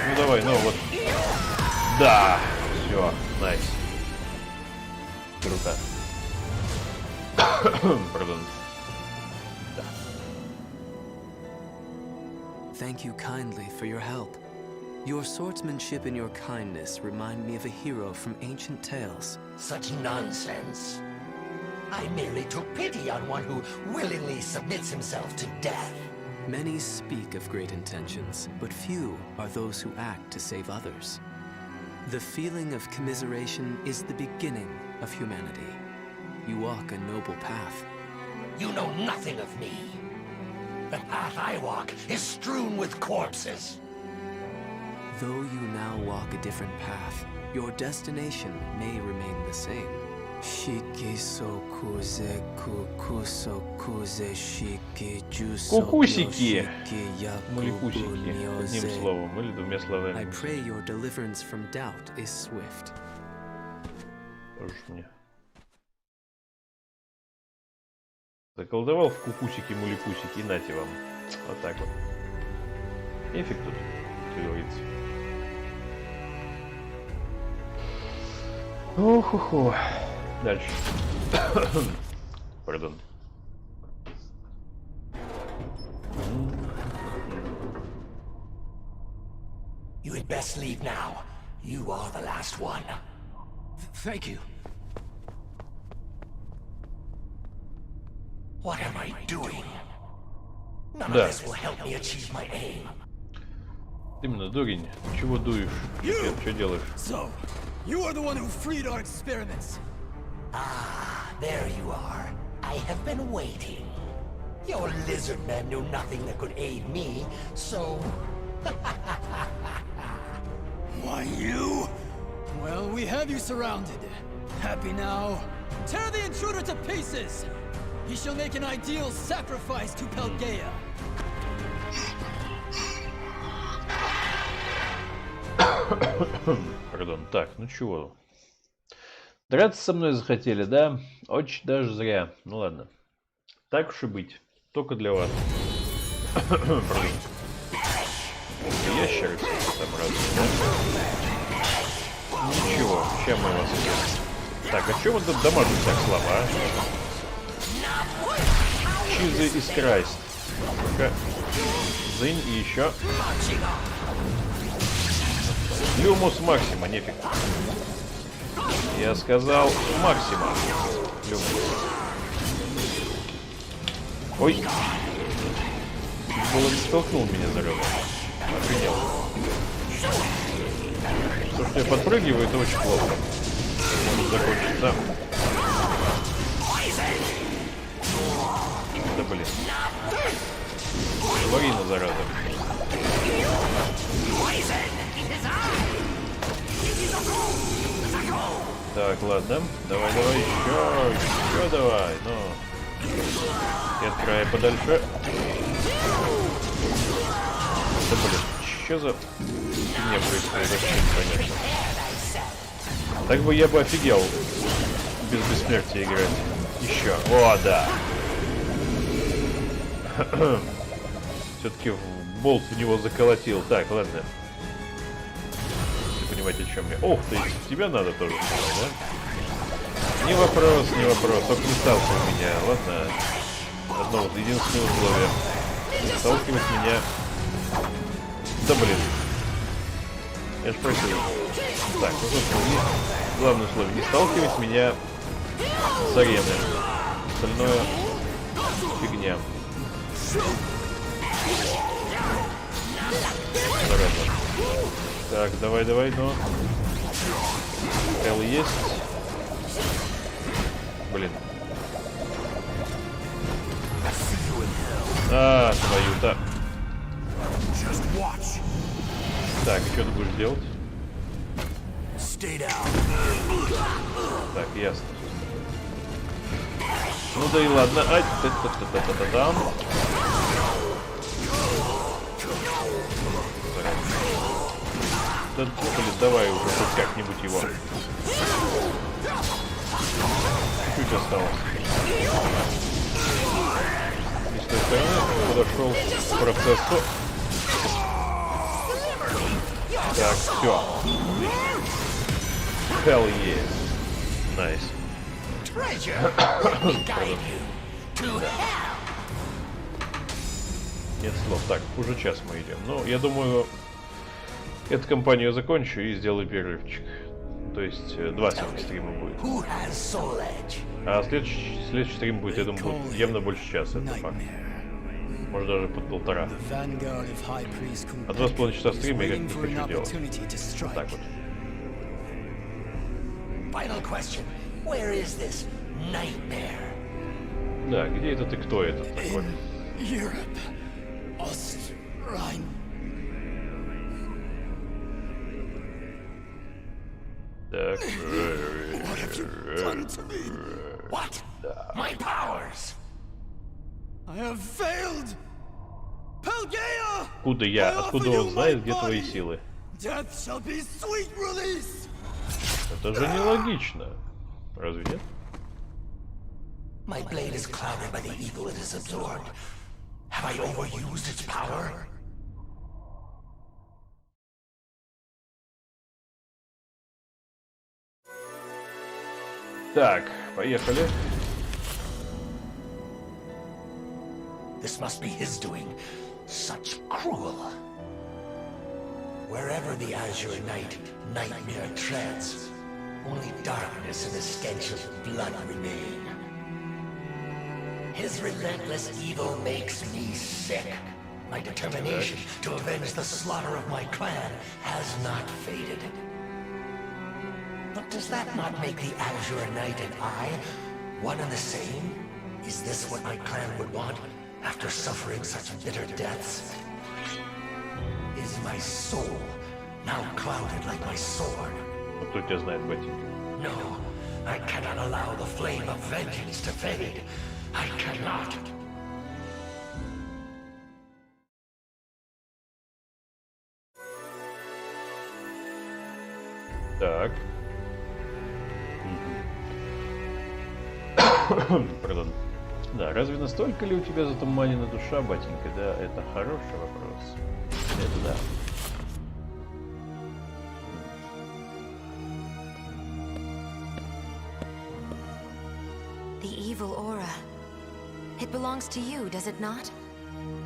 Ну давай, ну вот. Да! Все, найс. Круто. Пардон. Да. Thank you kindly for your help. Your swordsmanship and your kindness remind me of a hero from ancient tales. Such nonsense. I merely took pity on one who willingly submits himself to death. Many speak of great intentions, but few are those who act to save others. The feeling of commiseration is the beginning of humanity. You walk a noble path. You know nothing of me. The path I walk is strewn with corpses. Though you now walk a different path, your destination may remain the same. Кукусики! Муликусики. Одним словом или двумя словами. I pray your deliverance from doubt is swift. Тоже мне. Заколдовал в кукусики-муликусики, и нате вам. Вот так вот. Эффект тут, как говорится. Ох-хо-хо. Дальше. Пардон. You had best leave now. You are the last one. Thank you. What am I doing? None of Да. this will help me achieve my aim. Именно, дурень. Чего дуешь? Что делаешь? So, you are the one who freed our experiments. Ah, there you are. I have been waiting. Your lizard men knew nothing that could aid me, so... Why, you? Well, we have you surrounded. Happy now? Tear the intruder to pieces! He shall make an ideal sacrifice to Pelgaea. Пардон. Так, ну чего? Драться со мной захотели, да? Очень даже зря. Ну ладно. Так уж и быть. Только для вас. Пардон. Ящеры все там разные, да? Ничего, чем мы вас идем? Так, а что мы тут дамажим так слабо, а? Чизы из Крайст. Ну-ка. Зынь и еще. Люмус Максима, нефиг. Я сказал Максима. Люмус. Ой. Чуть было не столкнул меня за ребра. Охренел. То, что я подпрыгиваю, это очень плохо. Может закончиться. Да блин. Варина, зараза. Так, ладно. Давай, давай, еще давай, ну. И от края подальше. Да блин, что за фигня происходит, вообще непонятно. Так бы я бы офигел без бессмертия играть. Еще. О, да. Все-таки болт в него заколотил. Так, ладно. Если понимаете, о чем я. Ох ты, тебя надо тоже, да? Не вопрос, не вопрос. Только не сталкивай меня, ладно? Одно вот единственное условие. Не сталкивать меня. Да блин. Я ж просил. Так, ну собственно, главное условие. Не сталкивать меня с арены. Остальное фигня. Зараза. Так, давай, давай, ну. Эл есть. Блин. А, твою-то. Так, и что ты будешь делать? Так, ясно. Ну да и ладно. Ай, та-та-та-та-та-та-там. Да, блин, давай уже хоть как-нибудь его. Чуть осталось. И с той стороны подошел к процессу. Так, все. Hell yeah. Nice. Нет слов. Так, уже час мы идем. Ну, я думаю, эту кампанию закончу и сделаю перерывчик. То есть 2 сегодня стрима будет. А следующий стрим будет, я думаю, будет явно больше часа. Это факт. Может даже под 1,5. А 2,5 часа стрима я как-то не хочу делать. Вот так вот. Да, где это ты, кто этот такой? Так. What? My powers. I have failed. Pelgaea! Откуда он знает, где твои силы? Death shall be sweet release. Это же нелогично. Разве нет? My blade is clouded by the evil it has absorbed. Have I overused its power? Так, поехали. This must be his doing. Such cruel. Wherever the Azure Knight nightmare treads, only darkness and the stench of blood remain. His relentless evil makes me sick. My determination to avenge the slaughter of my clan has not faded. But does that not make the Azure Knight and I one and the same? Is this what my clan would want after suffering such bitter deaths? Is my soul now clouded like my sword? Кто тебя знает, ботинки? No, I cannot allow the flame of vengeance to fade. I cannot. Так. Пардон. Да, разве настолько ли у тебя затуманена душа, батенька? Да, это хороший вопрос. Это да. The evil aura. It belongs to you, does it not?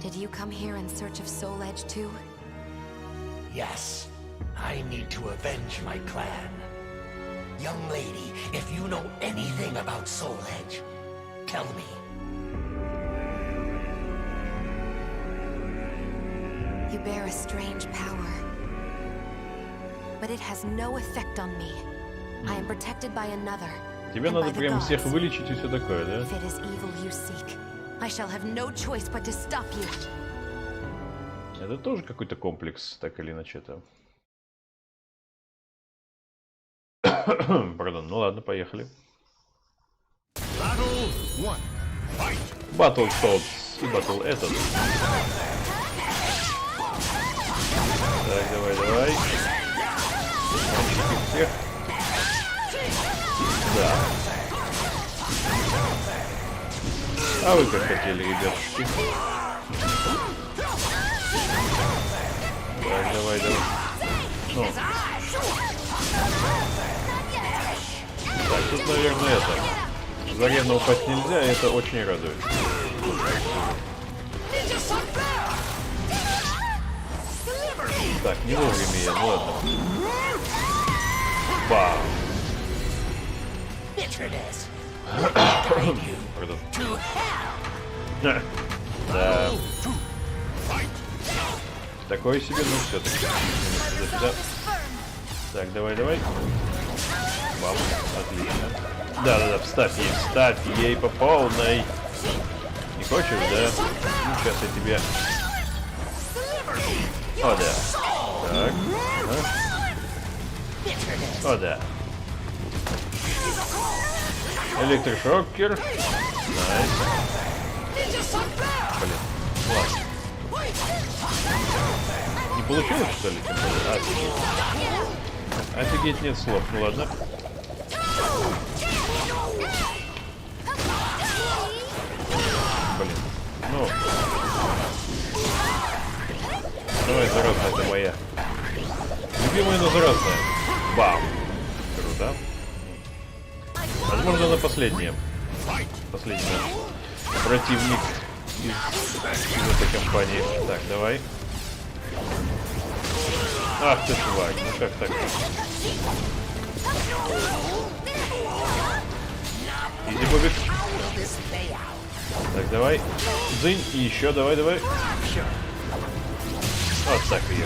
Did you come here in search of Soul Edge too? Yes. I need to avenge my clan. Young lady, if you know anything about Soul Edge, tell me. You bear a strange power. But it has no effect on me. I am protected by another. Тебе надо прям всех вылечить и все такое, да? If it is evil you seek, I shall have no choice but to stop you. Это тоже какой-то комплекс, так или иначе это. Пардон, ну ладно, поехали. Батл тот и батл этот. Так, давай. Мальчики всех. Да. А вы как хотели, ребятушки? Так, давай. Ну. Так, тут, наверное, это. Зарядно упасть нельзя, и это очень радует. Так, не вовремя я, ну ладно. Бам! Пардон. Да. Такое себе, ну все-таки. Сюда. Так, давай. Бам, отлично. Да, вставь ей по полной. Не хочешь, да? Ну, сейчас я тебе... О, да. Так, ага. О, да. Электрошокер. Найс. Блин, ладно. Не получилось, что ли? Офигеть. Офигеть, нет слов. Ну ладно. Блин. Ну. Давай, заразная, это моя. Любимая, но заразная. Бам. Круто. Возможно, она последняя. Последний наш противник из этой компании. Так, давай. Ах ты тварь, ну как так? Иди, Бобик. Так, давай. Дзынь, и еще, давай. Вот так ее.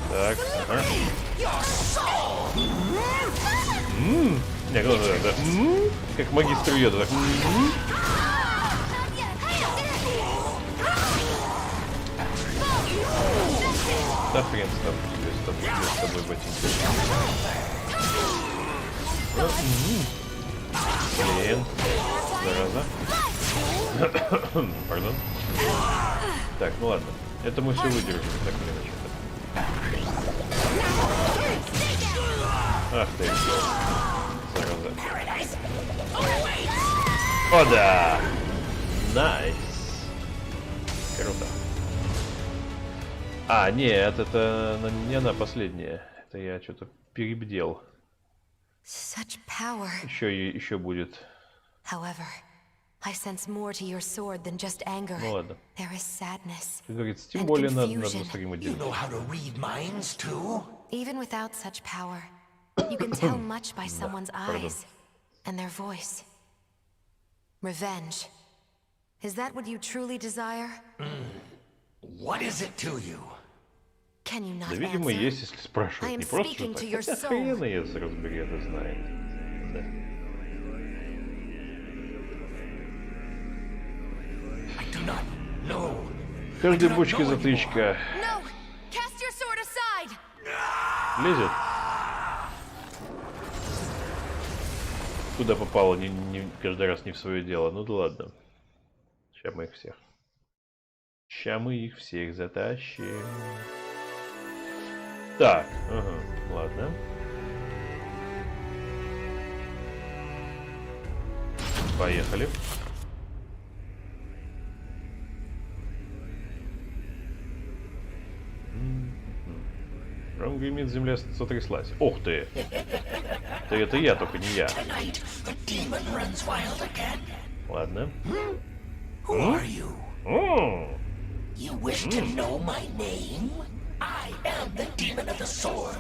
Так, ага. Не, да. Как магистр йода, так. Да хрен с тобой ботинки. Блин. Зараза. Пардон. Так, ну ладно. Это мы все выдержим, так или иначе. Ах ты. Зараза. О, да! Найс. Круто. А, нет, это не она последняя. Это я что-то перебдел. Еще будет. Ну ладно. Как говорится, тем более надо стримы делать. Even without such power, you can tell much by someone's eyes and their voice. Revenge. Is that what you truly desire? What is it to you? Can you not Да, видимо, answer? есть, если спрашивать. Не просто что так. Хотя хрена, если разбери, это знает. Да. I do not know. Каждой бочке затычка. No! Cast your sword aside! Лезет. Куда попало, каждый раз не в свое дело. Ну да ладно. Сейчас мы их всех затащим. Так, ага, ладно. Поехали. Прям гремит, земля сотряслась. Ух ты! Это я, только не я. Ладно. You wish to know my name? I am the demon of the sword.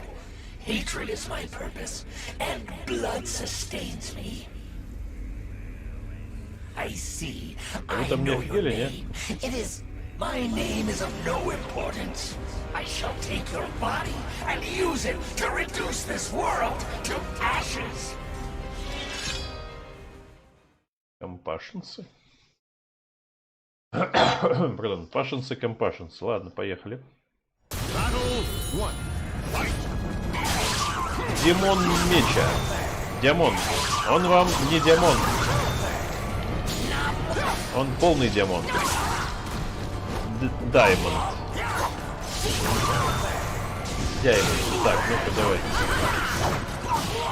Hatred is my purpose, and blood sustains me. I see. I know your name. It is... My name is of no importance. I shall take your body and use it to reduce this world to ashes. Компашенцы. Пардон, пашенцы, компашенцы. Ладно, поехали. Демон меча. Демон. Он вам не демон. Он полный демон. Даймонд. Даймонд. Так, ну-ка, давай.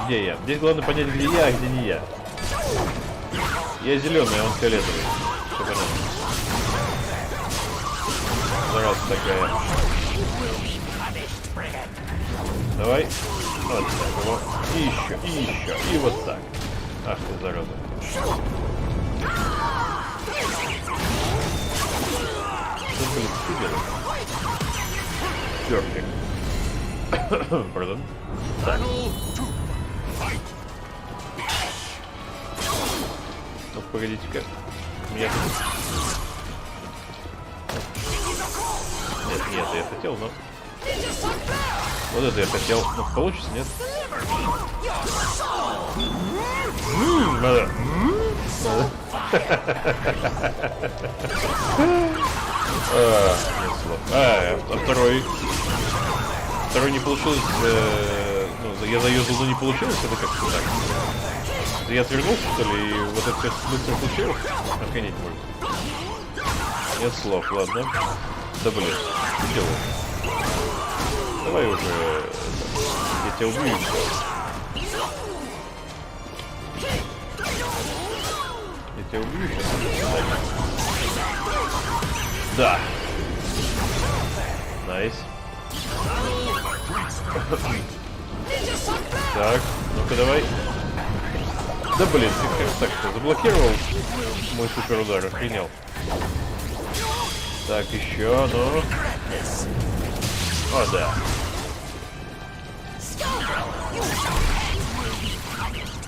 Где я? Здесь главное понять, где я, а где не я. Я зеленый, а он фиолетовый. Все понятно. Зараза такая. Давай. Вот так его. И еще. И вот так. Ах ты, зараза. Перфект. Пардон. Так. Ну, погодите-ка. Меня тут... Нет, я хотел, но... Вот это я хотел. Ну, получится, нет? Надо. Нет слов. А второй не получилось. Ну, я заюзал, но не получилось. Это как-то так. Я отвернулся, что ли, и вот это все быстро случилось? Охренеть можно. Нет слов, ладно. Да блин, что делаю? Давай уже. Я тебя убью. Я тебя убью сейчас. Да. Найс. Так, ну-ка давай. Да блин, ты как так-то заблокировал мой супер удар, охренел. Так, еще, ну. О, да.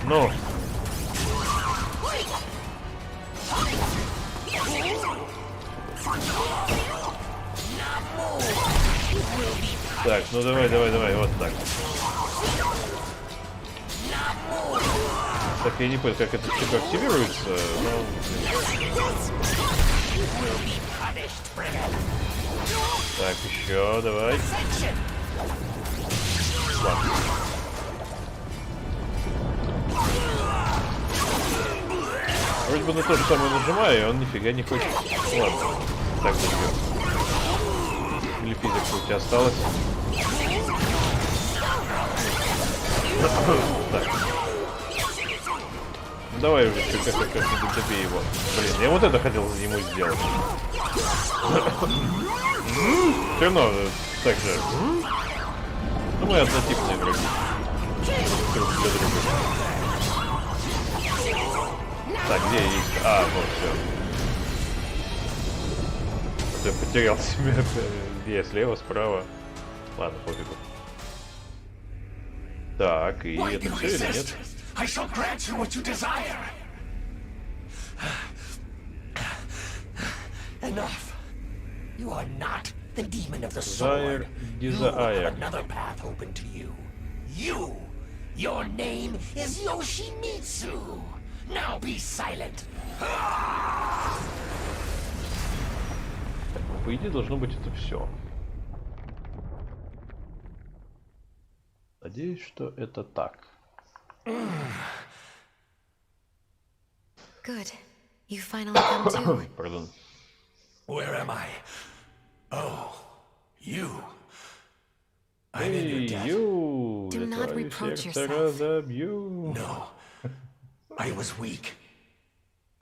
Ну. Так, ну давай, вот так. Так, я не понял, как это типа активируется, но... Так, еще, давай. Ладно. Вроде бы на то же самое нажимаю, и он нифига не хочет. Ладно, так добьем. Или физика у тебя осталось? Так. Ну, давай уже как-нибудь добей его. Блин, я вот это хотел ему сделать. Все равно так же. Ну мы однотипные вроде. Друг для друга. Так, где есть? А, вот все. Я потерял себя. Где? Слева, справа. Ладно, пофигу. Так, и это все или нет? I shall grant you what you desire. Enough. You are not the demon of the sword. You have another path open to you. Your name is Yoshimitsu. Now be silent. По идее, должно быть это все. Надеюсь, что это так. Good. You finally come to. Pardon. Where am I? Oh, you. Hey, you. Do not reproach yourself. No. I was weak.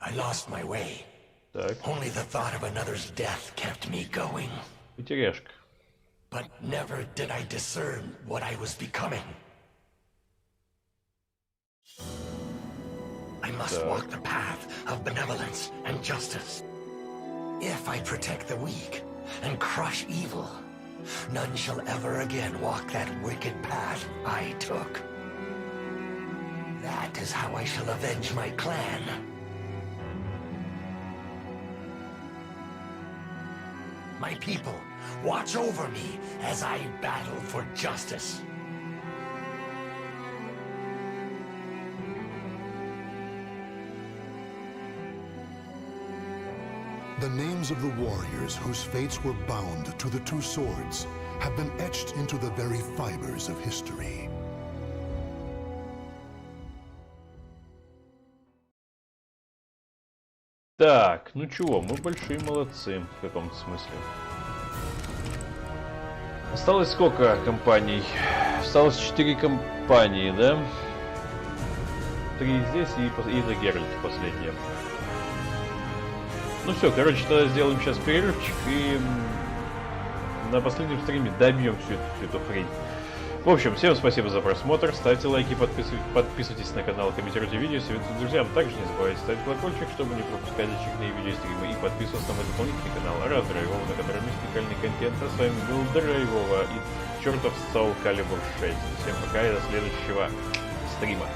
I lost my way. Так. Only the thought of another's death kept me going. Потеряшка. But never did I discern what I was becoming. I must walk the path of benevolence and justice. If I protect the weak and crush evil, none shall ever again walk that wicked path I took. That is how I shall avenge my clan. My people, watch over me as I battle for justice. The names of the warriors whose fates were bound to the two swords have been etched into the very fibers of history. Так, ну чего, мы большие молодцы в каком-то смысле. Осталось сколько компаний? Осталось 4 компании, да? 3 здесь и на Геральте последняя. Ну все, короче, тогда сделаем сейчас перерывчик и на последнем стриме добьем всю эту хрень. В общем, всем спасибо за просмотр, ставьте лайки, подписывайтесь на канал, комментируйте видео, советуйте друзьям. Также не забывайте ставить колокольчик, чтобы не пропускать очередные видеостримы, и подписываться на мой дополнительный канал Раз Драйвова, на котором есть уникальный контент. А с вами был Драйвова и чертов SoulCalibur 6. Всем пока и до следующего стрима.